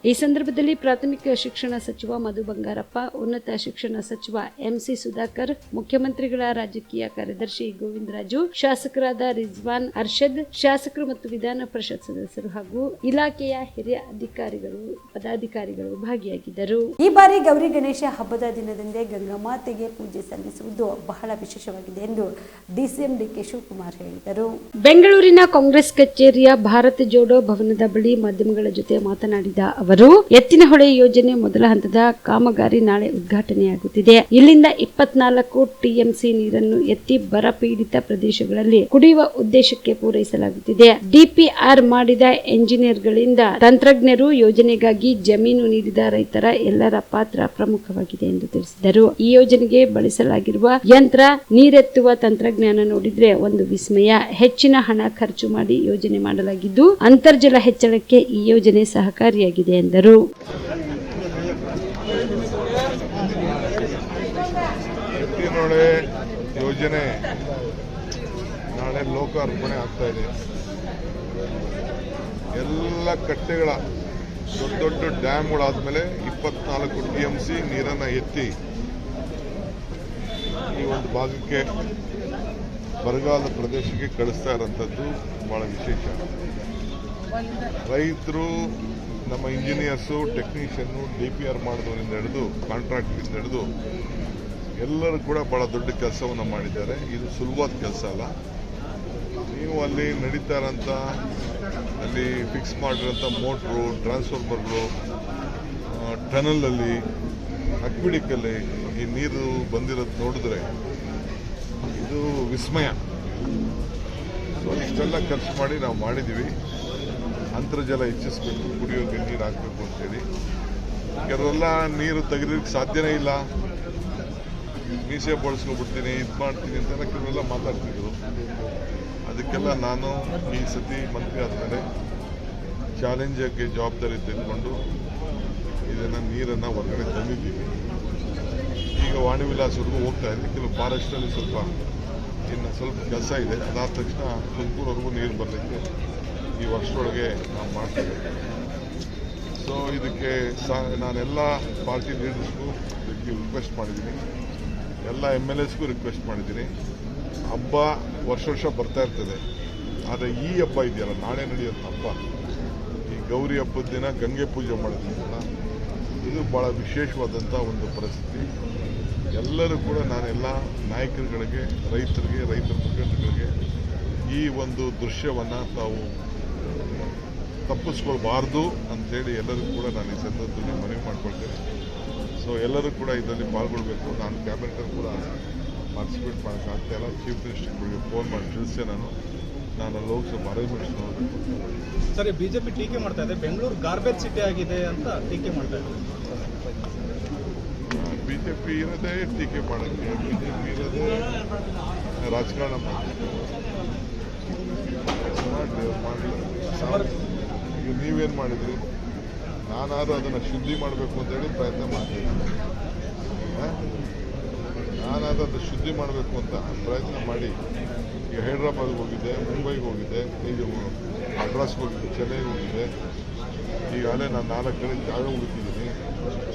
[SPEAKER 1] ಈ ಸಂದರ್ಭದಲ್ಲಿ ಪ್ರಾಥಮಿಕ ಶಿಕ್ಷಣ ಸಚಿವ ಮಧು ಬಂಗಾರಪ್ಪ, ಉನ್ನತ ಶಿಕ್ಷಣ ಸಚಿವ ಎಂಸಿ ಸುಧಾಕರ್, ಮುಖ್ಯಮಂತ್ರಿಗಳ ರಾಜಕೀಯ ಕಾರ್ಯದರ್ಶಿ ಗೋವಿಂದರಾಜು, ಶಾಸಕರಾದ ರಿಜ್ವಾನ್ ಅರ್ಷದ್, ಶಾಸಕರು ಮತ್ತು ವಿಧಾನ ಪರಿಷತ್ ಸದಸ್ಯರು ಹಾಗೂ ಇಲಾಖೆಯ ಹಿರಿಯ ಅಧಿಕಾರಿಗಳು, ಪದಾಧಿಕಾರಿಗಳು ಭಾಗಿಯಾಗಿದ್ದರು. ಈ ಬಾರಿ ಗೌರಿ ಗಣೇಶ ಹಬ್ಬದ ದಿನದಂದೇ ಗಂಗಾಮಾತೆಗೆ ಪೂಜೆ ಸಲ್ಲಿಸುವುದು ಬಹಳ ವಿಶೇಷವಾಗಿದೆ ಎಂದು ಡಿಸಿಎಂ ಡಿಕೆ ಶಿವಕುಮಾರ್ ಹೇಳಿದರು. ಬೆಂಗಳೂರಿನ ಕಾಂಗ್ರೆಸ್ ಕಚೇರಿಯ ಭಾರತ್ ಜೋಡೋ ಭವನದ ಬಳಿ ಮಾಧ್ಯಮಗಳ ಜೊತೆ ಮಾತನಾಡಿದ ಅವರು, ಎತ್ತಿನಹೊಳೆ ಯೋಜನೆ ಮೊದಲ ಹಂತದ ಕಾಮಗಾರಿ ನಾಳೆ ಉದ್ಘಾಟನೆಯಾಗುತ್ತಿದೆ. ಇಲ್ಲಿಂದ 24 ಟಿಎಂಸಿ ನೀರನ್ನು ಎತ್ತಿ ಬರ ಪೀಡಿತ ಪ್ರದೇಶಗಳಲ್ಲಿ ಕುಡಿಯುವ ಉದ್ದೇಶಕ್ಕೆ ಪೂರೈಸಲಾಗುತ್ತಿದೆ. ಡಿಪಿಆರ್ ಮಾಡಿದ ಎಂಜಿನಿಯರ್ಗಳಿಂದ ತಂತ್ರಜ್ಞರು, ಯೋಜನೆಗಾಗಿ ಜಮೀನು ನೀಡಿದ ರೈತರ ಎಲ್ಲರ ಪಾತ್ರ ಪ್ರಮುಖವಾಗಿದೆ ಎಂದು ತಿಳಿಸಿದರು. ಈ ಯೋಜನೆಗೆ ಬಳಸಲಾಗಿರುವ ಯಂತ್ರ, ನೀರೆತ್ತುವ ತಂತ್ರಜ್ಞಾನ ನೋಡಿದ್ರೆ ಒಂದು ವಿಸ್ಮಯ. ಹೆಚ್ಚಿನ ಹಣ ಖರ್ಚು ಮಾಡಿ ಯೋಜನೆ ಮಾಡಲಾಗಿದ್ದು, ಅಂತರ್ಜಲ ಹೆಚ್ಚಳಕ್ಕೆ ಈ ಯೋಜನೆ ಸಹಕಾರಿಯಾಗಿದೆ ಎಂದರು.
[SPEAKER 11] ಎತ್ತಿನಹೊಳೆ ಯೋಜನೆ ನಾಳೆ ಲೋಕಾರ್ಪಣೆ ಆಗ್ತಾ ಇದೆ. ಎಲ್ಲ ಕಟ್ಟೆಗಳ ದೊಡ್ಡ ದೊಡ್ಡ ಡ್ಯಾಮ್ಗಳಾದಮೇಲೆ 24 TMC ನೀರನ್ನು ಎತ್ತಿ ಈ ಒಂದು ಭಾಗಕ್ಕೆ ಬರಗಾಲದ ಪ್ರದೇಶಕ್ಕೆ ಕಳಿಸ್ತಾ ಇರೋಂಥದ್ದು ಭಾಳ ವಿಶೇಷ. ರೈತರು, ನಮ್ಮ ಇಂಜಿನಿಯರ್ಸು, ಟೆಕ್ನಿಷಿಯನ್ನು, DPR ಮಾಡಿದವರಿಂದ ಹಿಡಿದು ಕಾಂಟ್ರಾಕ್ಟ್ರಿಂದ ಹಿಡಿದು ಎಲ್ಲರೂ ಕೂಡ ಭಾಳ ದೊಡ್ಡ ಕೆಲಸವನ್ನು ಮಾಡಿದ್ದಾರೆ. ಇದು ಸುಲಭವಾದ ಕೆಲಸ ಅಲ್ಲ. ನೀವು ಅಲ್ಲಿ ನಡೀತಾ ಇರೋಂಥ ಅಲ್ಲಿ ಫಿಕ್ಸ್ ಮಾಡಿರೋಂಥ ಮೋಟ್ರು, ಟ್ರಾನ್ಸ್ಫಾರ್ಮರ್ಗಳು, ಟನಲಲ್ಲಿ, ಅಕ್ವಿಡಿಕಲ್ಲಿ ಈ ನೀರು ಬಂದಿರೋದು ನೋಡಿದ್ರೆ ಇದು ವಿಸ್ಮಯ. ಸೊ ಇಷ್ಟೆಲ್ಲ ಖರ್ಚು ಮಾಡಿ ನಾವು ಮಾಡಿದ್ದೀವಿ. ಅಂತರ್ಜಲ ಹೆಚ್ಚಿಸ್ಬೇಕು, ಕುಡಿಯೋಕ್ಕೆ ನೀರು ಹಾಕಬೇಕು ಅಂತೇಳಿ. ಕೆಲವೆಲ್ಲ ನೀರು ತೆಗೆಯೋಕ್ಕೆ ಸಾಧ್ಯನೇ ಇಲ್ಲ, ಮೀಸೆ ಬಳಸ್ಕೊಬಿಡ್ತೀನಿ, ಇದು ಮಾಡ್ತೀನಿ ಅಂತೆಲ್ಲ ಕೆಲವೆಲ್ಲ ಮಾತಾಡ್ತಿದ್ರು. ಅದಕ್ಕೆಲ್ಲ ನಾನು ಈ ಸತಿ ಮಂತ್ರಿ ಆದಮೇಲೆ ಚಾಲೆಂಜಕ್ಕೆ ಜವಾಬ್ದಾರಿ ತೆಗೆದುಕೊಂಡು ಇದನ್ನು ನೀರನ್ನು ಹೊರಗಡೆ ತಂದಿದ್ದೀವಿ. ಈಗ ವಾಣಿ ವಿಲಾಸವರೆಗೂ ಹೋಗ್ತಾ ಇದೆ. ಕೆಲವು ಫಾರೆಸ್ಟಲ್ಲಿ ಇನ್ನು ಸ್ವಲ್ಪ ಕೆಲಸ ಇದೆ. ಅದಾದ ತಕ್ಷಣ ತುಮಕೂರವರೆಗೂ ನೀರು ಬರಲಿಕ್ಕೆ ಈ ವರ್ಷದೊಳಗೆ ನಾವು ಮಾಡ್ತೇವೆ. ಸೊ ಇದಕ್ಕೆ ನಾನೆಲ್ಲ ಪಾರ್ಟಿ ಲೀಡರ್ಸ್ಗೂ ಇದಕ್ಕೆ ರಿಕ್ವೆಸ್ಟ್ ಮಾಡಿದ್ದೀನಿ, ಎಲ್ಲ MLAಸ್ಗೂ ರಿಕ್ವೆಸ್ಟ್ ಮಾಡಿದ್ದೀನಿ. ಹಬ್ಬ ವರ್ಷ ಬರ್ತಾ ಇರ್ತದೆ, ಆದರೆ ಈ ಹಬ್ಬ ಇದೆಯಲ್ಲ, ನಾಳೆ ನಡೆಯೋದು ಹಬ್ಬ, ಈ ಗೌರಿ ಹಬ್ಬದ ದಿನ ಗಂಗೆ ಪೂಜೆ ಮಾಡೋದ್ರಿಂದ ಇದು ಭಾಳ ವಿಶೇಷವಾದಂಥ ಒಂದು ಪರಿಸ್ಥಿತಿ. ಎಲ್ಲರೂ ಕೂಡ ನಾನೆಲ್ಲ ನಾಯಕರುಗಳಿಗೆ, ರೈತರ ಮುಖಂಡರುಗಳಿಗೆ ಈ ಒಂದು ದೃಶ್ಯವನ್ನು ತಾವು ತಪ್ಪಿಸ್ಕೊಳ್ಬಾರ್ದು ಅಂಥೇಳಿ ಎಲ್ಲರಿಗೂ ಕೂಡ ನಾನು ಈ ಸಂದರ್ಭದಲ್ಲಿ ಮನವಿ ಮಾಡ್ಕೊಳ್ತೇನೆ. ಸೊ ಎಲ್ಲರೂ ಕೂಡ ಇದರಲ್ಲಿ ಪಾಲ್ಗೊಳ್ಬೇಕು. ನಾನು ಕ್ಯಾಬಿನೆಟಲ್ಲಿ ಕೂಡ ಪಾರ್ಟಿಸಿಪೇಟ್ ಮಾಡೋಕ್ಕಾಗ್ತಾ ಇಲ್ಲ. ಚೀಫ್ ಮಿನಿಸ್ಟರ್ಗಳಿಗೆ ಫೋನ್ ಮಾಡಿ ತಿಳಿಸೆ ನಾನು ಹೋಗಿ ಸ್ವಲ್ಪ ಅರೇಂಜ್ಮೆಂಟ್ಸ್ ನೋಡಬೇಕು.
[SPEAKER 12] ಸರಿ, ಬಿಜೆಪಿ ಟೀಕೆ ಮಾಡ್ತಾ ಇದೆ, ಬೆಂಗಳೂರು ಗಾರ್ಬೇಜ್ ಸಿಟಿ ಆಗಿದೆ ಅಂತ ಟೀಕೆ ಮಾಡ್ತಾ ಇದೆ.
[SPEAKER 11] ಬಿಜೆಪಿ ಇರೋದೇ ಟೀಕೆ ಮಾಡೋಕ್ಕೆ, ಬಿಜೆಪಿ ಇರೋದೇ ರಾಜಕಾರಣ ಮಾಡಲಿ. ಈಗ ನೀವೇನು ಮಾಡಿದ್ರಿ? ನಾನಾದ್ರೂ ಅದನ್ನು ಶುದ್ಧಿ ಮಾಡಬೇಕು ಅಂತೇಳಿ ಪ್ರಯತ್ನ ಮಾಡ್ತಿದ್ದೀನಿ. ನಾನಾದ್ರೂ ಅದು ಶುದ್ಧಿ ಮಾಡಬೇಕು ಅಂತ ಪ್ರಯತ್ನ ಮಾಡಿ ಈಗ ಹೈದ್ರಾಬಾದ್ಗೆ ಹೋಗಿದ್ದೆ, ಮುಂಬೈಗೆ ಹೋಗಿದ್ದೆ, ಈಗ ಮಡ್ರಾಸ್ಗೆ ಹೋಗಿದ್ದೆ, ಚೆನ್ನೈಗೆ ಹೋಗಿದ್ದೆ. ಈಗಾಗಲೇ ನಾನು 4 ಕಡೆ ಜಾಗ ಹುಡುಕಿದ್ದೀನಿ.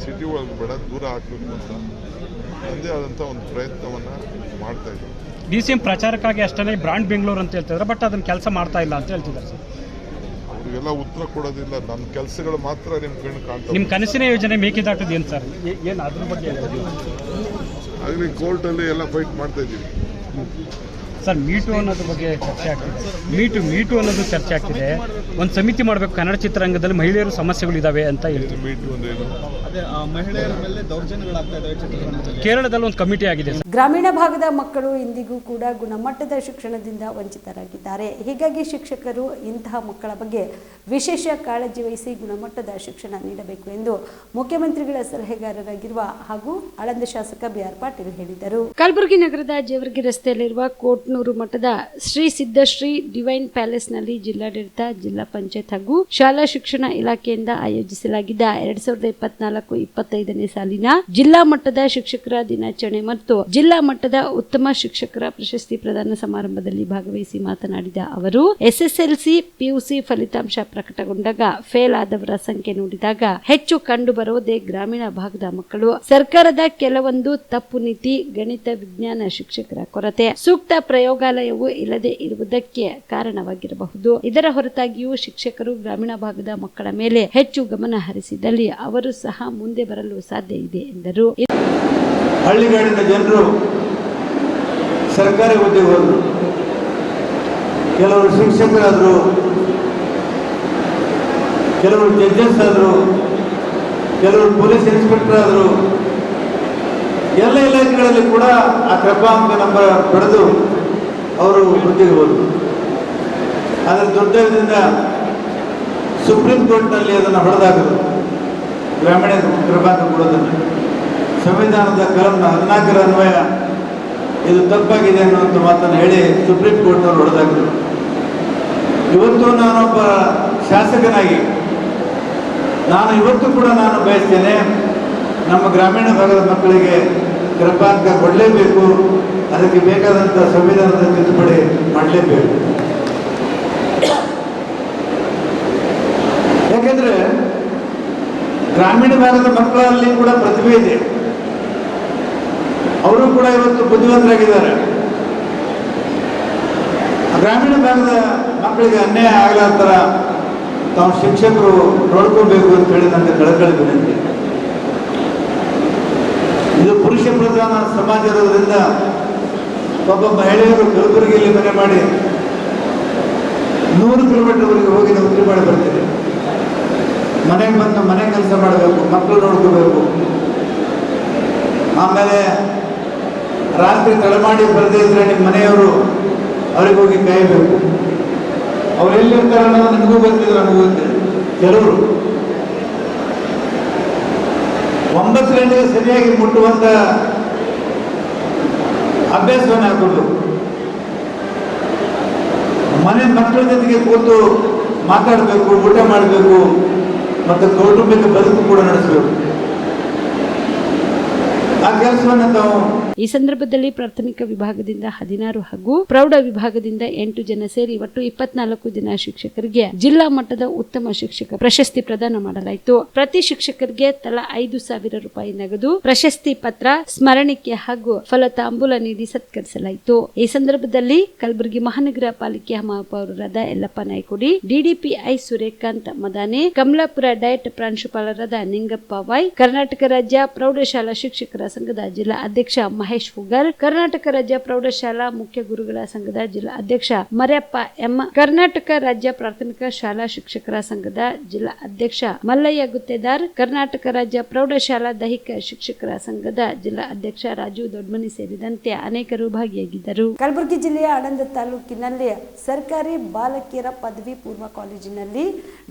[SPEAKER 11] ಸಿಟಿ ಒಳಗೆ ಬೇಡ, ದೂರ ಹಾಕಬೇಕು ಅಂತ ನನ್ನದೇ ಆದಂಥ ಒಂದು ಪ್ರಯತ್ನವನ್ನು ಮಾಡ್ತಾ ಇದ್ದೀನಿ.
[SPEAKER 12] DCM ಪ್ರಚಾರಕ್ಕಾಗಿ ಅಷ್ಟೇ ಬ್ರಾಂಡ್ ಬೆಂಗಳೂರು ಅಂತ ಹೇಳ್ತಿದ್ದಾರೆ, ಬಟ್ ಅದನ್ನು ಕೆಲಸ ಮಾಡ್ತಾ ಇಲ್ಲ ಅಂತ ಹೇಳ್ತಿದ್ದಾರೆ ಸರ್.
[SPEAKER 11] ಅವರಿಗೆಲ್ಲ ಉತ್ತರ ಕೊಡೋದಿಲ್ಲ. ನನ್ನ ಕೆಲಸಗಳು ಮಾತ್ರ ನಿಮ್ಮ ಕಣ್ಣು ಕಾಣ್ತವೆ.
[SPEAKER 12] ನಿಮ್ಮ ಕನಸಿನ ಯೋಜನೆ ಮೇಕೆದಾಟದ ಏನು ಸರ್, ಏನು ಅದ್ರ ಬಗ್ಗೆ
[SPEAKER 11] ಆಗಲಿ ಕೋರ್ಟಲ್ಲಿ ಎಲ್ಲ ಫೈಟ್ ಮಾಡ್ತಾ ಇದ್ದೀವಿ
[SPEAKER 12] ಸರ್. ಮೀಟು ಅನ್ನೋದ್ರ ಬಗ್ಗೆ ಚರ್ಚೆ ಆಗ್ತಿದೆ. ಮೀಟು ಅನ್ನೋದು ಚರ್ಚೆ ಆಗ್ತಿದೆ. ಒಂದು ಸಮಿತಿ ಮಾಡಬೇಕು, ಕನ್ನಡ ಚಿತ್ರರಂಗದಲ್ಲಿ ಮಹಿಳೆಯರು ಸಮಸ್ಯೆಗಳಿದ್ದಾವೆ ಅಂತ ಹೇಳ್ತೀವಿ.
[SPEAKER 11] ಮೀಟು ಅಂದ್ರೇನು?
[SPEAKER 12] ಅದೇ ಮಹಿಳೆಯರ ಮೇಲೆ ದೌರ್ಜನ್ಯಗಳಾಗ್ತಾ ಇದ್ದಾವೆ ಚಿತ್ರರಂಗದಲ್ಲಿ. ಕೇರಳದಲ್ಲಿ ಒಂದು ಕಮಿಟಿ ಆಗಿದೆ.
[SPEAKER 1] ಗ್ರಾಮೀಣ ಭಾಗದ ಮಕ್ಕಳು ಇಂದಿಗೂ ಕೂಡ ಗುಣಮಟ್ಟದ ಶಿಕ್ಷಣದಿಂದ ವಂಚಿತರಾಗಿದ್ದಾರೆ. ಹೀಗಾಗಿ ಶಿಕ್ಷಕರು ಇಂತಹ ಮಕ್ಕಳ ಬಗ್ಗೆ ವಿಶೇಷ ಕಾಳಜಿ ವಹಿಸಿ ಗುಣಮಟ್ಟದ ಶಿಕ್ಷಣ ನೀಡಬೇಕು ಎಂದು ಮುಖ್ಯಮಂತ್ರಿಗಳ ಸಲಹೆಗಾರರಾಗಿರುವ ಹಾಗೂ ಆಳಂದ ಶಾಸಕ BR ಪಾಟೀಲ್ ಹೇಳಿದರು. ಕಲಬುರಗಿ ನಗರದ ಜೇವರ್ಗಿ ರಸ್ತೆಯಲ್ಲಿರುವ ಕೋಟ್ನೂರು ಮಠದ ಶ್ರೀ ಸಿದ್ದಶ್ರೀ ಡಿವೈನ್ ಪ್ಯಾಲೇಸ್ನಲ್ಲಿ ಜಿಲ್ಲಾಡಳಿತ, ಜಿಲ್ಲಾ ಪಂಚಾಯತ್ ಹಾಗೂ ಶಾಲಾ ಶಿಕ್ಷಣ ಇಲಾಖೆಯಿಂದ ಆಯೋಜಿಸಲಾಗಿದ್ದ 2024-25ನೇ ಸಾಲಿನ ಜಿಲ್ಲಾ ಮಟ್ಟದ ಶಿಕ್ಷಕರ ದಿನಾಚರಣೆ ಮತ್ತು ಜಿಲ್ಲಾ ಮಟ್ಟದ ಉತ್ತಮ ಶಿಕ್ಷಕರ ಪ್ರಶಸ್ತಿ ಪ್ರದಾನ ಸಮಾರಂಭದಲ್ಲಿ ಭಾಗವಹಿಸಿ ಮಾತನಾಡಿದ ಅವರು, SSLC, PUC ಫಲಿತಾಂಶ ಪ್ರಕಟಗೊಂಡಾಗ ಫೇಲ್ ಆದವರ ಸಂಖ್ಯೆ ನೋಡಿದಾಗ ಹೆಚ್ಚು ಕಂಡು ಬರುವುದೇ ಗ್ರಾಮೀಣ ಭಾಗದ ಮಕ್ಕಳು. ಸರ್ಕಾರದ ಕೆಲವೊಂದು ತಪ್ಪು ನೀತಿ, ಗಣಿತ, ವಿಜ್ಞಾನ ಶಿಕ್ಷಕರ ಕೊರತೆ, ಸೂಕ್ತ ಪ್ರಯೋಗಾಲಯವೂ ಇಲ್ಲದೆ ಇರುವುದಕ್ಕೆ ಕಾರಣವಾಗಿರಬಹುದು. ಇದರ ಹೊರತಾಗಿಯೂ ಶಿಕ್ಷಕರು ಗ್ರಾಮೀಣ ಭಾಗದ ಮಕ್ಕಳ ಮೇಲೆ ಹೆಚ್ಚು ಗಮನ ಹರಿಸಿದಲ್ಲಿ ಅವರು ಸಹ ಮುಂದೆ ಬರಲು ಸಾಧ್ಯ ಇದೆ ಎಂದರು.
[SPEAKER 13] ಹಳ್ಳಿಗಾಡಿನ ಜನರು ಸರ್ಕಾರಿ ಹುದ್ದೆಗೆ ಹೋದರು, ಕೆಲವರು ಶಿಕ್ಷಕರಾದರು, ಕೆಲವರು ಜಡ್ಜಸ್ ಆದರು, ಕೆಲವರು ಪೊಲೀಸ್ ಇನ್ಸ್ಪೆಕ್ಟರ್ ಆದರು. ಎಲ್ಲ ಇಲಾಖೆಗಳಲ್ಲಿ ಕೂಡ ಆ ಕ್ರಮಾಂಕ ನಂಬರ್ ಪಡೆದು ಅವರು ಹುದ್ದೆಗೆ ಹೋದರು. ಅದರ ದುರ್ದೈವದಿಂದ ಸುಪ್ರೀಂ ಕೋರ್ಟ್ನಲ್ಲಿ ಅದನ್ನು ಹೊಡೆದಾಕರು, ಗ್ರಾಮೀಣ ಕ್ರಮಾಂಕ ಕೊಡೋದನ್ನು. ಸಂವಿಧಾನದ ಕಲಂ 14ರ ಅನ್ವಯ ಇದು ತಪ್ಪಾಗಿದೆ ಅನ್ನುವಂಥ ಮಾತನ್ನು ಹೇಳಿ ಸುಪ್ರೀಂ ಕೋರ್ಟ್ನವರು ಹೊಡೆದಾಕರು. ಇವತ್ತು ನಾನೊಬ್ಬ ಶಾಸಕನಾಗಿ ಇವತ್ತು ಕೂಡ ನಾನು ಬಯಸ್ತೇನೆ, ನಮ್ಮ ಗ್ರಾಮೀಣ ಭಾಗದ ಮಕ್ಕಳಿಗೆ ಕ್ರಮಾಂಕ ಕೊಡಲೇಬೇಕು, ಅದಕ್ಕೆ ಬೇಕಾದಂಥ ಸಂವಿಧಾನದ ತಿದ್ದುಪಡಿ ಮಾಡಲೇಬೇಕು. ಯಾಕೆಂದ್ರೆ ಗ್ರಾಮೀಣ ಭಾಗದ ಮಕ್ಕಳಲ್ಲಿ ಕೂಡ ಪ್ರತಿಭೆ ಇದೆ, ಅವರು ಕೂಡ ಇವತ್ತು ಬುದ್ಧಿವಂತರಾಗಿದ್ದಾರೆ. ಗ್ರಾಮೀಣ ಭಾಗದ ಮಕ್ಕಳಿಗೆ ಅನ್ಯಾಯ ಆಗಲಾರ ಥರ ತಾವು ಶಿಕ್ಷಕರು ನೋಡ್ಕೋಬೇಕು ಅಂತ ಹೇಳಿ ನನಗೆ ಕಳಕಳಿ ವಿನಂತಿ. ಇದು ಪುರುಷ ಪ್ರಧಾನ ಸಮಾಜ ಇರೋದ್ರಿಂದ ಒಬ್ಬ ಮಹಿಳೆಯರು ಕಲಬುರಗಿಯಲ್ಲಿ ಮನೆ ಮಾಡಿ 100 ಕಿಲೋಮೀಟರ್ವರೆಗೆ ಹೋಗಿ ನೌಕರಿ ಮಾಡಿ ಬರ್ತೀರಿ. ಮನೆಗೆ ಬಂದು ಮನೆ ಕೆಲಸ ಮಾಡಬೇಕು, ಮಕ್ಕಳು ನೋಡ್ಕೋಬೇಕು, ಆಮೇಲೆ ರಾತ್ರಿ ತಡ ಮಾಡಿ ಬರದೇ ಇದ್ರೆ ನಿಮ್ಮ ಮನೆಯವರು ಅವ್ರಿಗೆ ಹೋಗಿ ಕಾಯಬೇಕು. ಅವ್ರು ಎಲ್ಲಿರ್ತಾರೆ ಅನ್ನೋದು ನಿಮಗೂ ಗೊತ್ತಿಲ್ಲ, ನನಗೂ ಗೊತ್ತಿಲ್ಲ. ಕೆಲವರು 9 ಗಂಟೆಗೆ ಸರಿಯಾಗಿ ಮುಟ್ಟುವಂತ ಅಭ್ಯಾಸವನ್ನು ಹಾಕೊಂಡು ಮನೆ ಮಕ್ಕಳ ಜೊತೆಗೆ ಕೂತು ಮಾತಾಡಬೇಕು, ಊಟ ಮಾಡಬೇಕು ಮತ್ತು ಕೌಟುಂಬಿಕ ಬದುಕು ಕೂಡ ನಡೆಸಬೇಕು. ಆ ಕೆಲಸವನ್ನು ತಾವು
[SPEAKER 1] ಈ ಸಂದರ್ಭದಲ್ಲಿ ಪ್ರಾಥಮಿಕ ವಿಭಾಗದಿಂದ 16 ಹಾಗೂ ಪ್ರೌಢ ವಿಭಾಗದಿಂದ 8 ಜನ ಸೇರಿ ಒಟ್ಟು 24 ಜನ ಶಿಕ್ಷಕರಿಗೆ ಜಿಲ್ಲಾ ಮಟ್ಟದ ಉತ್ತಮ ಶಿಕ್ಷಕ ಪ್ರಶಸ್ತಿ ಪ್ರದಾನ ಮಾಡಲಾಯಿತು. ಪ್ರತಿ ಶಿಕ್ಷಕರಿಗೆ ತಲಾ 5,000 ರೂಪಾಯಿ ನಗದು, ಪ್ರಶಸ್ತಿ ಪತ್ರ, ಸ್ಮರಣಿಕೆ ಹಾಗೂ ಫಲತಾಂಬೂಲ ನೀಡಿ ಸತ್ಕರಿಸಲಾಯಿತು. ಈ ಸಂದರ್ಭದಲ್ಲಿ ಕಲಬುರಗಿ ಮಹಾನಗರ ಪಾಲಿಕೆಯ ಮಹಾಪೌರರಾದ ಯಲ್ಲಪ್ಪ ನಾಯ್ಕೋಡಿ, ಡಿಡಿಪಿಐ ಸೂರ್ಯಕಾಂತ್ ಮದಾನೆ, ಕಮಲಾಪುರ ಡಯಟ್ ಪ್ರಾಂಶುಪಾಲರಾದ ನಿಂಗಪ್ಪ ವೈ, ಕರ್ನಾಟಕ ರಾಜ್ಯ ಪ್ರೌಢಶಾಲಾ ಶಿಕ್ಷಕರ ಸಂಘದ ಜಿಲ್ಲಾ ಅಧ್ಯಕ್ಷ ಮಹೇಶ್ ಹುಗರ್, ಕರ್ನಾಟಕ ರಾಜ್ಯ ಪ್ರೌಢಶಾಲಾ ಮುಖ್ಯ ಗುರುಗಳ ಸಂಘದ ಜಿಲ್ಲಾ ಅಧ್ಯಕ್ಷ ಮರ್ಯಪ್ಪ ಎಂ, ಕರ್ನಾಟಕ ರಾಜ್ಯ ಪ್ರಾಥಮಿಕ ಶಾಲಾ ಶಿಕ್ಷಕರ ಸಂಘದ ಜಿಲ್ಲಾ ಅಧ್ಯಕ್ಷ ಮಲ್ಲಯ್ಯ ಗುತ್ತೇದಾರ್, ಕರ್ನಾಟಕ ರಾಜ್ಯ ಪ್ರೌಢಶಾಲಾ ದೈಹಿಕ ಶಿಕ್ಷಕರ ಸಂಘದ ಜಿಲ್ಲಾ ಅಧ್ಯಕ್ಷ ರಾಜು ದೊಡ್ಮನಿ ಸೇರಿದಂತೆ ಅನೇಕರು ಭಾಗಿಯಾಗಿದ್ದರು. ಕಲಬುರಗಿ ಜಿಲ್ಲೆಯ ಆಳಂದ ತಾಲೂಕಿನಲ್ಲಿ ಸರ್ಕಾರಿ ಬಾಲಕಿಯರ ಪದವಿ ಪೂರ್ವ ಕಾಲೇಜಿನಲ್ಲಿ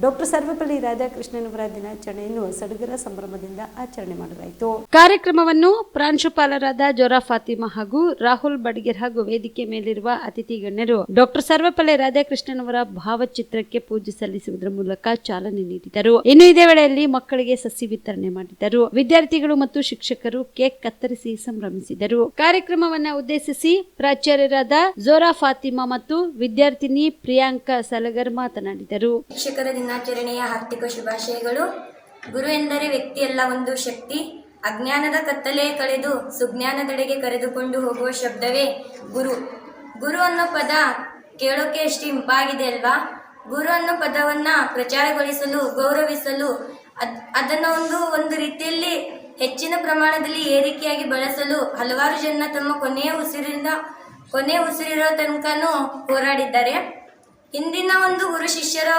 [SPEAKER 1] ಡಾಕ್ಟರ್ ಸರ್ವಪಲ್ಲಿ ರಾಧಾಕೃಷ್ಣನವರ ದಿನಾಚರಣೆಯನ್ನು ಸಡಗರ ಸಂಭ್ರಮದಿಂದ ಆಚರಣೆ ಮಾಡಲಾಯಿತು. ಕಾರ್ಯಕ್ರಮವನ್ನು ಪ್ರಾಂಶುಪಾಲರಾದ ಜೋರಾ ಫಾತಿಮಾ ಹಾಗೂ ರಾಹುಲ್ ಬಡ್ಗೇರ್ ಹಾಗೂ ವೇದಿಕೆ ಮೇಲಿರುವ ಅತಿಥಿ ಗಣ್ಯರು ಡಾಕ್ಟರ್ ಸರ್ವಪಲ್ಲಿ ರಾಧಾಕೃಷ್ಣನವರ ಭಾವಚಿತ್ರಕ್ಕೆ ಪೂಜೆ ಸಲ್ಲಿಸುವುದರ ಮೂಲಕ ಚಾಲನೆ ನೀಡಿದರು. ಇನ್ನು ಇದೇ ವೇಳೆಯಲ್ಲಿ ಮಕ್ಕಳಿಗೆ ಸಸಿ ವಿತರಣೆ ಮಾಡಿದರು. ವಿದ್ಯಾರ್ಥಿಗಳು ಮತ್ತು ಶಿಕ್ಷಕರು ಕೇಕ್ ಕತ್ತರಿಸಿ ಸಂಭ್ರಮಿಸಿದರು. ಕಾರ್ಯಕ್ರಮವನ್ನು ಉದ್ದೇಶಿಸಿ ಪ್ರಾಚಾರ್ಯರಾದ ಜೋರಾ ಫಾತಿಮಾ ಮತ್ತು ವಿದ್ಯಾರ್ಥಿನಿ ಪ್ರಿಯಾಂಕಾ ಸಲಗರ್ ಮಾತನಾಡಿದರು.
[SPEAKER 14] ಶಿಕ್ಷಕರ ದಿನಾಚರಣೆಯ ಹಾರ್ದಿಕ ಶುಭಾಶಯಗಳು. ಗುರು ಎಂದರೆ ವ್ಯಕ್ತಿಯಲ್ಲ, ಒಂದು ಶಕ್ತಿ. ಅಜ್ಞಾನದ ಕತ್ತಲೆ ಕಳೆದು ಸುಜ್ಞಾನದೆಡೆಗೆ ಕರೆದುಕೊಂಡು ಹೋಗುವ ಶಬ್ದವೇ ಗುರು. ಗುರು ಅನ್ನೋ ಪದ ಕೇಳೋಕೆ ಎಷ್ಟು ಇಂಪಾಗಿದೆ ಅಲ್ವಾ? ಗುರು ಅನ್ನೋ ಪದವನ್ನ ಪ್ರಚಾರಗೊಳಿಸಲು, ಗೌರವಿಸಲು, ಅದನ್ನು ಒಂದು ರೀತಿಯಲ್ಲಿ ಹೆಚ್ಚಿನ ಪ್ರಮಾಣದಲ್ಲಿ ಏರಿಕೆಯಾಗಿ ಬಳಸಲು ಹಲವಾರು ಜನ ತಮ್ಮ ಕೊನೆಯ ಉಸಿರಿರೋ ತನಕನೂ ಹೋರಾಡಿದ್ದಾರೆ. ಹಿಂದಿನ ಒಂದು ಗುರು ಶಿಷ್ಯರ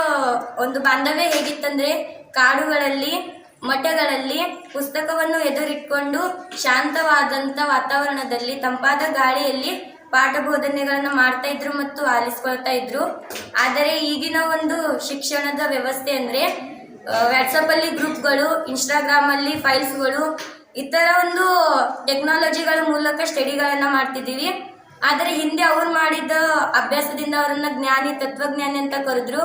[SPEAKER 14] ಒಂದು ಬಾಂಧವ್ಯ ಹೇಗಿತ್ತಂದ್ರೆ, ಕಾಡುಗಳಲ್ಲಿ, ಮಠಗಳಲ್ಲಿ ಪುಸ್ತಕವನ್ನು ಎದುರಿಟ್ಕೊಂಡು ಶಾಂತವಾದಂಥ ವಾತಾವರಣದಲ್ಲಿ ತಂಪಾದ ಗಾಳಿಯಲ್ಲಿ ಪಾಠ ಬೋಧನೆಗಳನ್ನು ಮಾಡ್ತಾ ಇದ್ರು ಮತ್ತು ಆಲಿಸ್ಕೊಳ್ತಾ ಇದ್ರು. ಆದರೆ ಈಗಿನ ಒಂದು ಶಿಕ್ಷಣದ ವ್ಯವಸ್ಥೆ ಅಂದರೆ ವಾಟ್ಸಪ್ಪಲ್ಲಿ ಗ್ರೂಪ್ಗಳು, ಇನ್ಸ್ಟಾಗ್ರಾಮಲ್ಲಿ ಫೈಲ್ಸ್ಗಳು, ಇತರ ಒಂದು ಟೆಕ್ನಾಲಜಿಗಳ ಮೂಲಕ ಸ್ಟಡಿಗಳನ್ನು ಮಾಡ್ತಿದ್ದೀವಿ. ಆದರೆ ಹಿಂದೆ ಅವ್ರು ಮಾಡಿದ ಅಭ್ಯಾಸದಿಂದ ಅವರನ್ನು ಜ್ಞಾನಿ, ತತ್ವಜ್ಞಾನಿ ಅಂತ ಕರೆದ್ರು.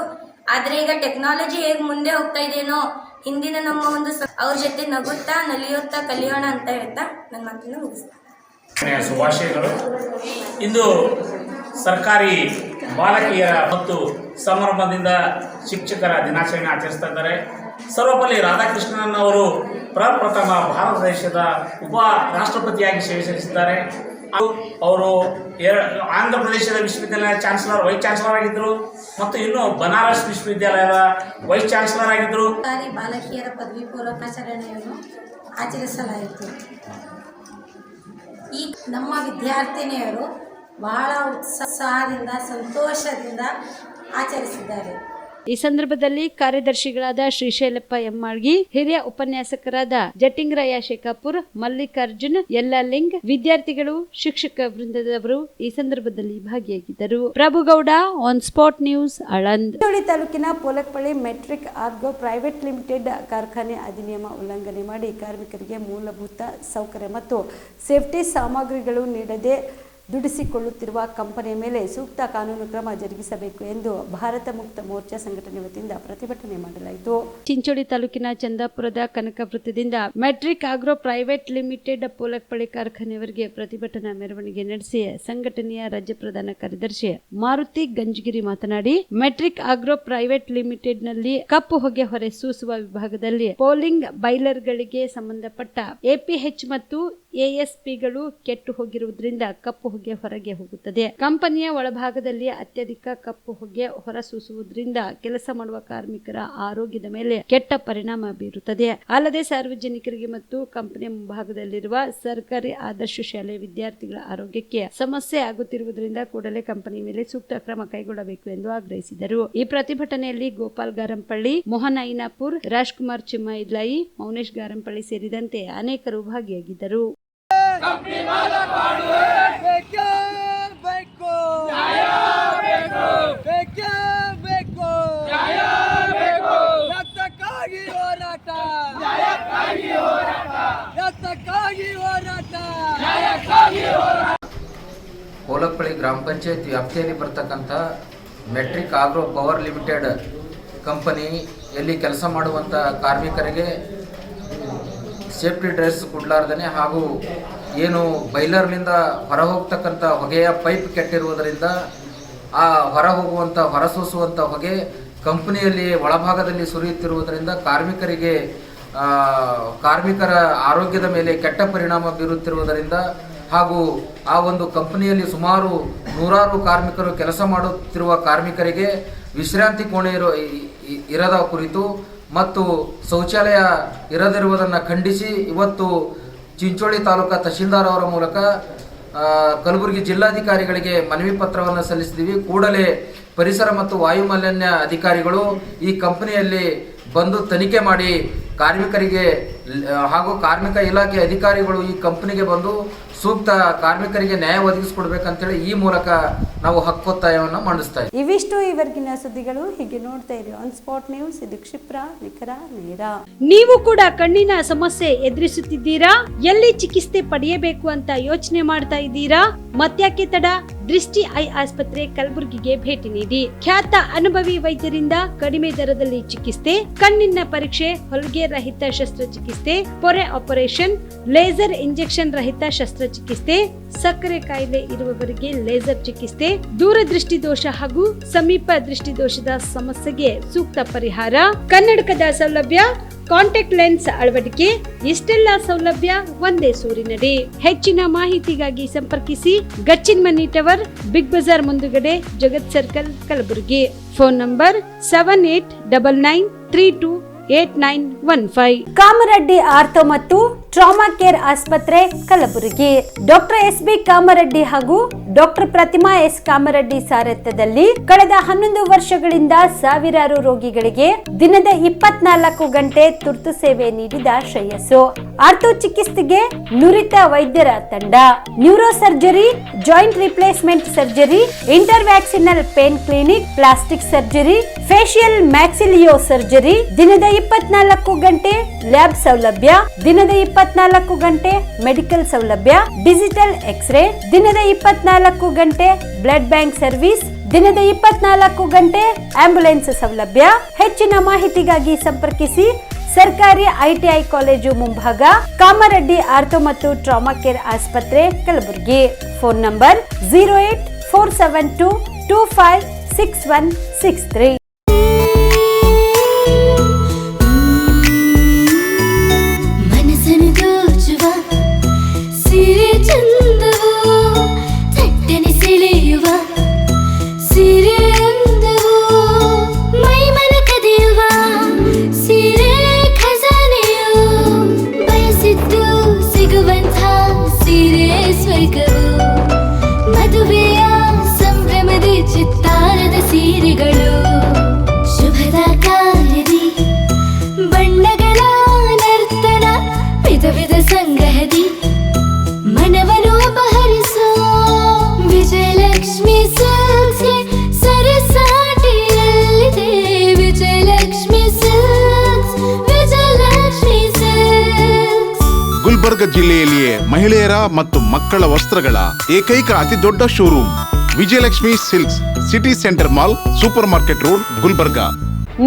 [SPEAKER 14] ಆದರೆ ಈಗ ಟೆಕ್ನಾಲಜಿ ಹೇಗೆ ಮುಂದೆ ಹೋಗ್ತಾ ಇದೆಯೋ, ಹಿಂದಿನ ನಮ್ಮ ಒಂದು ಅವ್ರ ಜೊತೆ ನಗುತ್ತಾ ನಲಿಯುತ್ತಾ ಕಲಿಯೋಣ ಅಂತ ಹೇಳ್ತಾ ನನ್ನ ಮಾತನ್ನು ಮುಗಿಸ್ತೀನಿ.
[SPEAKER 15] ಶುಭಾಶಯಗಳು. ಇಂದು ಸರ್ಕಾರಿ ಬಾಲಕಿಯರ ಮತ್ತು ಸಂಭ್ರಮದಿಂದ ಶಿಕ್ಷಕರ ದಿನಾಚರಣೆ ಆಚರಿಸ್ತಾ ಇದ್ದಾರೆ. ಸರ್ವಪಲ್ಲಿ ರಾಧಾಕೃಷ್ಣನ್ ಅವರು ಪ್ರಪ್ರಥಮ ಭಾರತ ದೇಶದ ಉಪ ರಾಷ್ಟ್ರಪತಿಯಾಗಿ ಸೇವೆ ಸಲ್ಲಿಸಿದ್ದಾರೆ. ಅವರು ಆಂಧ್ರ ಪ್ರದೇಶದ ವಿಶ್ವವಿದ್ಯಾಲಯ ಚಾನ್ಸಲರ್, ವೈಸ್ ಚಾನ್ಸಲರ್ ಆಗಿದ್ದರು ಮತ್ತು ಇನ್ನು ಬನಾರಸ್ ವಿಶ್ವವಿದ್ಯಾಲಯದ ವೈಸ್ ಚಾನ್ಸಲರ್ ಆಗಿದ್ದರು.
[SPEAKER 16] ಸರ್ಕಾರಿ ಬಾಲಕಿಯರ ಪದವಿ ಪೂರ್ವಕಾಚರಣೆಯನ್ನು ಆಚರಿಸಲಾಯಿತು. ಈ ನಮ್ಮ ವಿದ್ಯಾರ್ಥಿನಿಯರು ಬಹಳ ಉತ್ಸಾಹದಿಂದ, ಸಂತೋಷದಿಂದ ಆಚರಿಸಿದ್ದಾರೆ.
[SPEAKER 1] ಈ ಸಂದರ್ಭದಲ್ಲಿ ಕಾರ್ಯದರ್ಶಿಗಳಾದ ಶ್ರೀಶೈಲಪ್ಪ ಎಮ್ಮಾಳ್ಗಿ, ಹಿರಿಯ ಉಪನ್ಯಾಸಕರಾದ ಜಟಿಂಗ್ರಯ್ಯ ಶೇಖಾಪುರ್, ಮಲ್ಲಿಕಾರ್ಜುನ್ ಯಲ್ಲಲಿಂಗ್, ವಿದ್ಯಾರ್ಥಿಗಳು, ಶಿಕ್ಷಕ ವೃಂದದವರು ಈ ಸಂದರ್ಭದಲ್ಲಿ ಭಾಗಿಯಾಗಿದ್ದರು. Prabhugouda, on spot news, Aland. ತಾಲೂಕಿನ ಪೋಲಕ್ಪಳ್ಳಿ ಮೆಟ್ರಿಕ್ ಆರ್ಗೋ ಪ್ರೈವೇಟ್ ಲಿಮಿಟೆಡ್ ಕಾರ್ಖಾನೆ ಅಧಿನಿಯಮ ಉಲ್ಲಂಘನೆ ಮಾಡಿ ಕಾರ್ಮಿಕರಿಗೆ ಮೂಲಭೂತ ಸೌಕರ್ಯ ಮತ್ತು ಸೇಫ್ಟಿ ಸಾಮಗ್ರಿಗಳು ನೀಡದೆ ದುಡಿಸಿಕೊಳ್ಳುತ್ತಿರುವ ಕಂಪನಿಯ ಮೇಲೆ ಸೂಕ್ತ ಕಾನೂನು ಕ್ರಮ ಜರುಗಿಸಬೇಕು ಎಂದು ಭಾರತ ಮುಕ್ತ ಮೋರ್ಚಾ ಸಂಘಟನೆ ವತಿಯಿಂದ ಪ್ರತಿಭಟನೆ ಮಾಡಲಾಯಿತು. ಚಿಂಚೋಳಿ ತಾಲೂಕಿನ ಚಂದಾಪುರದ ಕನಕ ವೃತ್ತದಿಂದ ಮೆಟ್ರಿಕ್ ಆಗ್ರೋ ಪ್ರೈವೇಟ್ ಲಿಮಿಟೆಡ್ ಪೋಲಕ್ಪಳ್ಳಿ ಕಾರ್ಖಾನೆಯವರಿಗೆ ಪ್ರತಿಭಟನಾ ಮೆರವಣಿಗೆ ನಡೆಸಿ ಸಂಘಟನೆಯ ರಾಜ್ಯ ಪ್ರಧಾನ ಕಾರ್ಯದರ್ಶಿ ಮಾರುತಿ ಗಂಜಗಿರಿ ಮಾತನಾಡಿ, ಮೆಟ್ರಿಕ್ ಆಗ್ರೋ ಪ್ರೈವೇಟ್ ಲಿಮಿಟೆಡ್ ನಲ್ಲಿ ಕಪ್ಪು ಹೊಗೆ ಹೊರಸೂಸುವ ವಿಭಾಗದಲ್ಲಿ ಪೋಲಿಂಗ್ ಬೈಲರ್ಗಳಿಗೆ ಸಂಬಂಧಪಟ್ಟ ಎಪಿಎಚ್ ಮತ್ತು ಎಎಸ್ಪಿಗಳು ಕೆಟ್ಟು ಹೋಗಿರುವುದರಿಂದ ಕಪ್ಪು ಹೊಗೆ ಹೊರಗೆ ಹೋಗುತ್ತದೆ. ಕಂಪನಿಯ ಒಳಭಾಗದಲ್ಲಿ ಅತ್ಯಧಿಕ ಕಪ್ಪು ಹೊಗೆ ಹೊರಸೂಸುವುದರಿಂದ ಕೆಲಸ ಮಾಡುವ ಕಾರ್ಮಿಕರ ಆರೋಗ್ಯದ ಮೇಲೆ ಕೆಟ್ಟ ಪರಿಣಾಮ ಬೀರುತ್ತದೆ. ಅಲ್ಲದೆ ಸಾರ್ವಜನಿಕರಿಗೆ ಮತ್ತು ಕಂಪನಿಯ ಮುಂಭಾಗದಲ್ಲಿರುವ ಸರ್ಕಾರಿ ಆದರ್ಶ ಶಾಲೆಯ ವಿದ್ಯಾರ್ಥಿಗಳ ಆರೋಗ್ಯಕ್ಕೆ ಸಮಸ್ಯೆ ಆಗುತ್ತಿರುವುದರಿಂದ ಕೂಡಲೇ ಕಂಪನಿ ಮೇಲೆ ಸೂಕ್ತ ಕ್ರಮ ಕೈಗೊಳ್ಳಬೇಕು ಎಂದು ಆಗ್ರಹಿಸಿದರು. ಈ ಪ್ರತಿಭಟನೆಯಲ್ಲಿ ಗೋಪಾಲ್ ಗಾರಂಪಳ್ಳಿ, ಮೋಹನ್ ಐನಾಪುರ್, ರಾಜ್ಕುಮಾರ್ ಚಿಮ್ಮೈದ್ಲಾಯಿ, ಮೌನೇಶ್ ಗಾರಂಪಳ್ಳಿ ಸೇರಿದಂತೆ ಅನೇಕರು ಭಾಗಿಯಾಗಿದ್ದರು.
[SPEAKER 17] ಪೋಲಕ್ಪಳ್ಳಿ ಗ್ರಾಮ ಪಂಚಾಯತ್ ವ್ಯಾಪ್ತಿಯಲ್ಲಿ ಬರ್ತಕ್ಕಂಥ ಮೆಟ್ರಿಕ್ ಆಗ್ರೋ ಪವರ್ ಲಿಮಿಟೆಡ್ ಕಂಪನಿಯಲ್ಲಿ ಕೆಲಸ ಮಾಡುವಂಥ ಕಾರ್ಮಿಕರಿಗೆ ಸೇಫ್ಟಿ ಡ್ರೆಸ್ ಕೊಡಲಾರ್ದೇ ಹಾಗೂ ಏನು ಬೈಲರ್ನಿಂದ ಹೊರ ಹೋಗ್ತಕ್ಕಂಥ ಹೊಗೆಯ ಪೈಪ್ ಕೆಟ್ಟಿರುವುದರಿಂದ ಆ ಹೊರ ಹೋಗುವಂಥ ಹೊರಸೂಸುವಂಥ ಹೊಗೆ ಕಂಪನಿಯಲ್ಲಿ ಒಳಭಾಗದಲ್ಲಿ ಸುರಿಯುತ್ತಿರುವುದರಿಂದ ಕಾರ್ಮಿಕರ ಆರೋಗ್ಯದ ಮೇಲೆ ಕೆಟ್ಟ ಪರಿಣಾಮ ಬೀರುತ್ತಿರುವುದರಿಂದ ಹಾಗೂ ಆ ಒಂದು ಕಂಪನಿಯಲ್ಲಿ ಸುಮಾರು ನೂರಾರು ಕಾರ್ಮಿಕರು ಕೆಲಸ ಮಾಡುತ್ತಿರುವ ಕಾರ್ಮಿಕರಿಗೆ ವಿಶ್ರಾಂತಿ ಕೋಣೆ ಇರದ ಕುರಿತು ಮತ್ತು ಶೌಚಾಲಯ ಇರದಿರುವುದನ್ನು ಖಂಡಿಸಿ ಇವತ್ತು ಚಿಂಚೋಳಿ ತಾಲೂಕಾ ತಹಶೀಲ್ದಾರ್ ಅವರ ಮೂಲಕ ಕಲಬುರಗಿ ಜಿಲ್ಲಾಧಿಕಾರಿಗಳಿಗೆ ಮನವಿ ಪತ್ರವನ್ನು ಸಲ್ಲಿಸಿದ್ದೀವಿ. ಕೂಡಲೇ ಪರಿಸರ ಮತ್ತು ವಾಯುಮಾಲಿನ್ಯ ಅಧಿಕಾರಿಗಳು ಈ ಕಂಪನಿಯಲ್ಲಿ ಬಂದು ತನಿಖೆ ಮಾಡಿ ಕಾರ್ಮಿಕರಿಗೆ ಹಾಗೂ ಕಾರ್ಮಿಕ ಇಲಾಖೆ ಅಧಿಕಾರಿಗಳು ಈ ಕಂಪನಿಗೆ ಬಂದು ಸೂಕ್ತ ಕಾರ್ಮಿಕರಿಗೆ ನ್ಯಾಯ ಒದಗಿಸಿಕೊಡ್ಬೇಕಂತೇಳಿ ಈ ಮೂಲಕ ನಾವು ಹಕ್ಕೊತ್ತಾಯವನ್ನು ಮಂಡಿಸ್ತಾ ಇದ್ದೀವಿ.
[SPEAKER 1] ಇವಿಷ್ಟು ಇವರೆಗಿನ ಸುದ್ದಿಗಳು. ಹೀಗೆ ನೋಡ್ತಾ ಇರಿ ಆನ್ ಸ್ಪಾಟ್ ನ್ಯೂಸ್. ಇದು ಕ್ಷಿಪ್ರ, ನಿಖರ, ನೇರ.
[SPEAKER 18] ನೀವು ಕೂಡ ಕಣ್ಣಿನ ಸಮಸ್ಯೆ ಎದುರಿಸುತ್ತಿದ್ದೀರಾ? ಎಲ್ಲಿ ಚಿಕಿತ್ಸೆ ಪಡೆಯಬೇಕು ಅಂತ ಯೋಚನೆ ಮಾಡ್ತಾ ಇದ್ದೀರಾ? ಮತ್ಯಾಕೆ ತಡ? ದೃಷ್ಟಿ ಐ ಆಸ್ಪತ್ರೆ ಕಲಬುರಗಿಗೆ ಭೇಟಿ ನೀಡಿ. ಖ್ಯಾತ ಅನುಭವಿ ವೈದ್ಯರಿಂದ ಕಡಿಮೆ ದರದಲ್ಲಿ ಚಿಕಿತ್ಸೆ, ಕಣ್ಣಿನ ಪರೀಕ್ಷೆ, ಹೊಲಿಗೆ ರಹಿತ ಶಸ್ತ್ರಚಿಕಿತ್ಸೆ, ಪೊರೆ ಆಪರೇಷನ್, ಲೇಸರ್ ಇಂಜೆಕ್ಷನ್ ರಹಿತ ಶಸ್ತ್ರಚಿಕಿತ್ಸೆ, ಸಕ್ಕರೆ ಕಾಯಿಲೆ ಇರುವವರಿಗೆ ಲೇಸರ್ ಚಿಕಿತ್ಸೆ, ದೂರದೃಷ್ಟಿ ದೋಷ ಹಾಗೂ ಸಮೀಪ ದೃಷ್ಟಿ ದೋಷದ ಸಮಸ್ಯೆಗೆ ಸೂಕ್ತ ಪರಿಹಾರ, ಕನ್ನಡಕದ ಸೌಲಭ್ಯ, ಕಾಂಟ್ಯಾಕ್ಟ್ ಲೆನ್ಸ್ ಅಳವಡಿಕೆ, ಇಷ್ಟೆಲ್ಲ ಸೌಲಭ್ಯ ಒಂದೇ ಸೂರಿನಡಿ. ಹೆಚ್ಚಿನ ಮಾಹಿತಿಗಾಗಿ ಸಂಪರ್ಕಿಸಿ Gachinmani tower, big bazaar ಮುಂದುಗಡೆ, Jagat circle, Kalaburagi. Phone number 7899328915.
[SPEAKER 1] Kamareddy ortho ಮತ್ತು ಟ್ರಾಮಾ ಕೇರ್ ಆಸ್ಪತ್ರೆ ಕಲಬುರಗಿ. Doctor S B. ಕಾಮರೆಡ್ಡಿ ಹಾಗೂ ಡಾಕ್ಟರ್ ಪ್ರತಿಮಾ ಎಸ್. ಕಾಮರೆಡ್ಡಿ ಸಾರಥ್ಯದಲ್ಲಿ ಕಳೆದ 11 ವರ್ಷಗಳಿಂದ ಸಾವಿರಾರು ರೋಗಿಗಳಿಗೆ ದಿನದ 24 ಗಂಟೆ ತುರ್ತು ಸೇವೆ ನೀಡಿದ ಶ್ರೇಯಸ್ಸು. ಆರ್ಥೋ ಚಿಕಿತ್ಸೆಗೆ ನುರಿತ ವೈದ್ಯರ ತಂಡ, neuro surgery, joint replacement surgery, interventional pain clinic, plastic surgery, facial maxillo surgery, ದಿನದ 24 ಗಂಟೆ ಲ್ಯಾಬ್ ಸೌಲಭ್ಯ, ದಿನದ 24 ಗಂಟೆ ಮೆಡಿಕಲ್ ಸೌಲಭ್ಯ, ಡಿಜಿಟಲ್ ಎಕ್ಸ್ರೇ, ದಿನದ 24 ಗಂಟೆ ಬ್ಲಡ್ ಬ್ಯಾಂಕ್ ಸರ್ವಿಸ್, ದಿನದ 24 ಗಂಟೆ ಆಂಬ್ಯುಲೆನ್ಸ್ ಸೌಲಭ್ಯ. ಹೆಚ್ಚಿನ ಮಾಹಿತಿಗಾಗಿ ಸಂಪರ್ಕಿಸಿ ಸರ್ಕಾರಿ ಐಟಿಐ ಕಾಲೇಜು ಮುಂಭಾಗ, ಕಾಮರೆಡ್ಡಿ ಆರ್ಥೋ ಮತ್ತು ಟ್ರಾಮಾ ಕೇರ್ ಆಸ್ಪತ್ರೆ ಕಲಬುರಗಿ. Phone number 08472256163.
[SPEAKER 19] ಮದುವೆಯ ಸಂಭ್ರಮದ ಚಿತ್ತಾರದ ಸೀರೆಗಳು ಮಹಿಳೆಯರ ಮತ್ತು ಮಕ್ಕಳ ವಸ್ತ್ರಗಳ ಏಕೈಕ ಅತಿ ದೊಡ್ಡ showroom Vijayalakshmi silks, city centre mall, super market road, Gulbarga.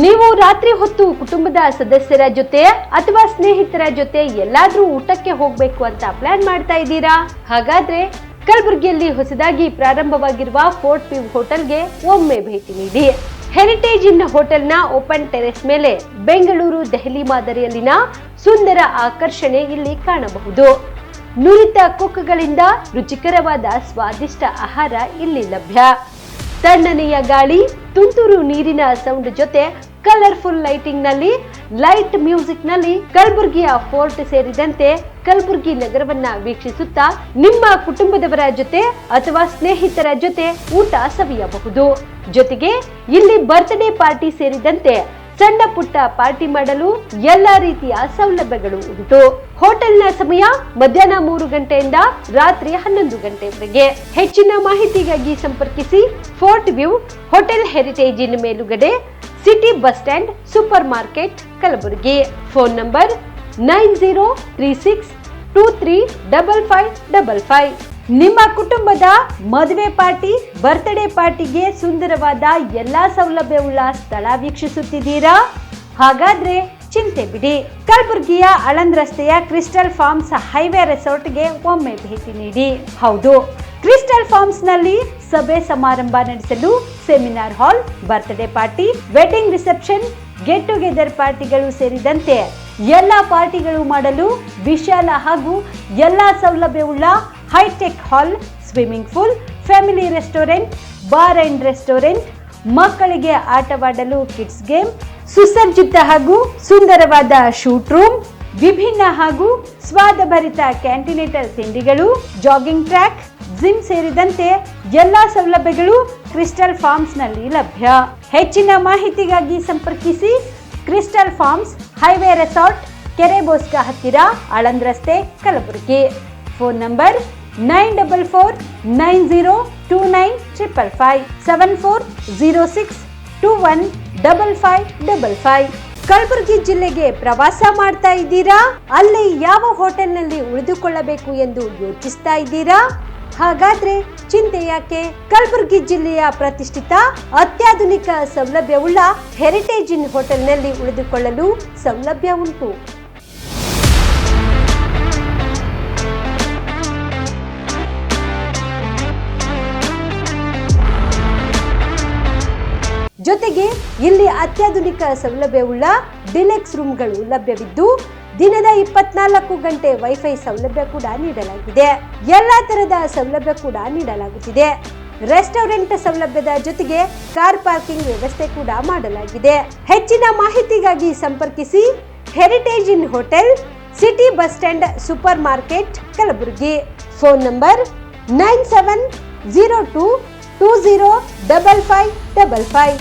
[SPEAKER 18] ನೀವು ರಾತ್ರಿ ಹೊತ್ತು ಕುಟುಂಬದ ಸದಸ್ಯರ ಜೊತೆ ಅಥವಾ ಸ್ನೇಹಿತರ ಜೊತೆ ಎಲ್ಲಾದ್ರೂ ಊಟಕ್ಕೆ ಹೋಗ್ಬೇಕು ಅಂತ ಪ್ಲಾನ್ ಮಾಡ್ತಾ ಇದ್ದೀರಾ? ಹಾಗಾದ್ರೆ ಕಲಬುರಗಿಯಲ್ಲಿ ಹೊಸದಾಗಿ ಪ್ರಾರಂಭವಾಗಿರುವ ಫೋರ್ಟ್ ವ್ಯೂ ಹೋಟೆಲ್ಗೆ ಒಮ್ಮೆ ಭೇಟಿ ನೀಡಿ. ಹೆರಿಟೇಜ್ ಇನ್ ಹೋಟೆಲ್ನ ಓಪನ್ ಟೆರೆಸ್ ಮೇಲೆ ಬೆಂಗಳೂರು ದೆಹಲಿ ಮಾದರಿಯಲ್ಲಿನ ಸುಂದರ ಆಕರ್ಷಣೆ ಇಲ್ಲಿ ಕಾಣಬಹುದು. ನುರಿತ ಕುಕ್ಗಳಿಂದ ರುಚಿಕರವಾದ ಸ್ವಾದಿಷ್ಟ ಆಹಾರ ಇಲ್ಲಿ ಲಭ್ಯ. ತಣ್ಣನೆಯ ಗಾಳಿ, ತುಂತುರು ನೀರಿನ ಸೌಂಡ್ ಜೊತೆ ಕಲರ್ಫುಲ್ ಲೈಟಿಂಗ್ ನಲ್ಲಿ, ಲೈಟ್ ಮ್ಯೂಸಿಕ್ ನಲ್ಲಿ ಕಲಬುರಗಿಯ ಫೋರ್ಟ್ ಸೇರಿದಂತೆ ಕಲಬುರಗಿ ನಗರವನ್ನ ವೀಕ್ಷಿಸುತ್ತಾ ನಿಮ್ಮ ಕುಟುಂಬದವರ ಜೊತೆ ಅಥವಾ ಸ್ನೇಹಿತರ ಜೊತೆ ಊಟ ಸವಿಯಬಹುದು. ಜೊತೆಗೆ ಇಲ್ಲಿ ಬರ್ತ್ಡೇ ಪಾರ್ಟಿ ಸೇರಿದಂತೆ ಸಣ್ಣ ಪುಟ್ಟ ಪಾರ್ಟಿ ಮಾಡಲು ಎಲ್ಲಾ ರೀತಿಯ ಸೌಲಭ್ಯಗಳು ಉಂಟು. ಹೋಟೆಲ್ನ ಸಮಯ ಮಧ್ಯಾಹ್ನ 3 ಗಂಟೆಯಿಂದ ರಾತ್ರಿ 11 ಗಂಟೆವರೆಗೆ. ಹೆಚ್ಚಿನ ಮಾಹಿತಿಗಾಗಿ ಸಂಪರ್ಕಿಸಿ ಫೋರ್ಟ್ ವ್ಯೂ ಹೋಟೆಲ್, ಹೆರಿಟೇಜ್ ಇನ್ ಮೇಲುಗಡೆ, city bus stand, super market, Kalaburagi. Phone number 9036235555. ನಿಮ್ಮ ಕುಟುಂಬದ ಮದುವೆ ಪಾರ್ಟಿ, ಬರ್ತ್ಡೇ ಪಾರ್ಟಿಗೆ ಸುಂದರವಾದ ಎಲ್ಲಾ ಸೌಲಭ್ಯವುಳ್ಳ ಸ್ಥಳ ವೀಕ್ಷಿಸುತ್ತಿದ್ದೀರಾ? ಹಾಗಾದ್ರೆ ಚಿಂತೆ ಬಿಡಿ. ಕಲಬುರಗಿಯ ಆಳಂದ್ ರಸ್ತೆಯ ಕ್ರಿಸ್ಟಲ್ ಫಾರ್ಮ್ಸ್ ಹೈವೇ ರೆಸಾರ್ಟ್ಗೆ ಒಮ್ಮೆ ಭೇಟಿ ನೀಡಿ. ಹೌದು, ಕ್ರಿಸ್ಟಲ್ ಫಾರ್ಮ್ಸ್ ನಲ್ಲಿ ಸಭೆ ಸಮಾರಂಭ ನಡೆಸಲು seminar hall, birthday party, wedding reception, get together ಪಾರ್ಟಿಗಳು ಸೇರಿದಂತೆ ಎಲ್ಲಾ ಪಾರ್ಟಿಗಳು ಮಾಡಲು ವಿಶಾಲ ಹಾಗೂ ಎಲ್ಲಾ ಸೌಲಭ್ಯವುಳ್ಳ hi-tech hall, swimming pool, family restaurant, bar and restaurant, ಮಕ್ಕಳಿಗೆ ಆಟವಾಡಲು ಕಿಡ್ಸ್ ಗೇಮ್, ಸುಸಜ್ಜಿತ ಹಾಗೂ ಸುಂದರವಾದ ಶೂಟ್ ರೂಮ್, ವಿಭಿನ್ನ ಹಾಗೂ ಸ್ವಾದಭರಿತ ಕ್ಯಾಂಟಿನೇಟಲ್ ತಿಂಡಿಗಳು, ಜಾಗಿಂಗ್ ಟ್ರ್ಯಾಕ್, ಜಿಮ್ ಸೇರಿದಂತೆ ಎಲ್ಲಾ ಸೌಲಭ್ಯಗಳು ಕ್ರಿಸ್ಟಲ್ ಫಾರ್ಮ್ಸ್ ನಲ್ಲಿ ಲಭ್ಯ. ಹೆಚ್ಚಿನ ಮಾಹಿತಿಗಾಗಿ ಸಂಪರ್ಕಿಸಿ ಕ್ರಿಸ್ಟಲ್ ಫಾರ್ಮ್ಸ್ ಹೈವೇ ರೆಸಾರ್ಟ್, ಕೆರೆ ಬೋಸ್ಕ ಹತ್ತಿರ, ಆಳಂದ್ ರಸ್ತೆ, ಕಲಬುರಗಿ. Phone number 9490295555 7406215555. ಕಲಬುರಗಿ ಜಿಲ್ಲೆಗೆ ಪ್ರವಾಸ ಮಾಡ್ತಾ ಇದ್ದೀರಾ? ಅಲ್ಲಿ ಯಾವ ಹೋಟೆಲ್ನಲ್ಲಿ ಉಳಿದುಕೊಳ್ಳಬೇಕು ಎಂದು ಯೋಚಿಸ್ತಾ ಇದ್ದೀರಾ? ಹಾಗಾದ್ರೆ ಚಿಂತೆ ಯಾಕೆ? ಕಲಬುರಗಿ ಜಿಲ್ಲೆಯ ಪ್ರತಿಷ್ಠಿತ ಅತ್ಯಾಧುನಿಕ ಸೌಲಭ್ಯವುಳ್ಳ ಹೆರಿಟೇಜ್ ಇನ್ ಹೋಟೆಲ್ನಲ್ಲಿ ಉಳಿದುಕೊಳ್ಳಲು ಸೌಲಭ್ಯ ಉಂಟು. ಜೊತೆಗೆ ಇಲ್ಲಿ ಅತ್ಯಾಧುನಿಕ ಸೌಲಭ್ಯವುಳ್ಳ ಡಿಲೆಕ್ಸ್ ರೂಮ್ಗಳು ಲಭ್ಯವಿದ್ದು ದಿನದ 24 ಗಂಟೆ ವೈಫೈ ಸೌಲಭ್ಯ ಕೂಡ ನೀಡಲಾಗಿದೆ. ಎಲ್ಲಾ ತರಹದ ಸೌಲಭ್ಯ ಕೂಡ ನೀಡಲಾಗುತ್ತಿದೆ. ರೆಸ್ಟೋರೆಂಟ್ ಸೌಲಭ್ಯದ ಜೊತೆಗೆ ಕಾರ್ ಪಾರ್ಕಿಂಗ್ ವ್ಯವಸ್ಥೆ ಕೂಡ ಮಾಡಲಾಗಿದೆ. ಹೆಚ್ಚಿನ ಮಾಹಿತಿಗಾಗಿ ಸಂಪರ್ಕಿಸಿ heritage inn hotel, city bus stand, super market, Kalaburagi. Phone number 9702205555.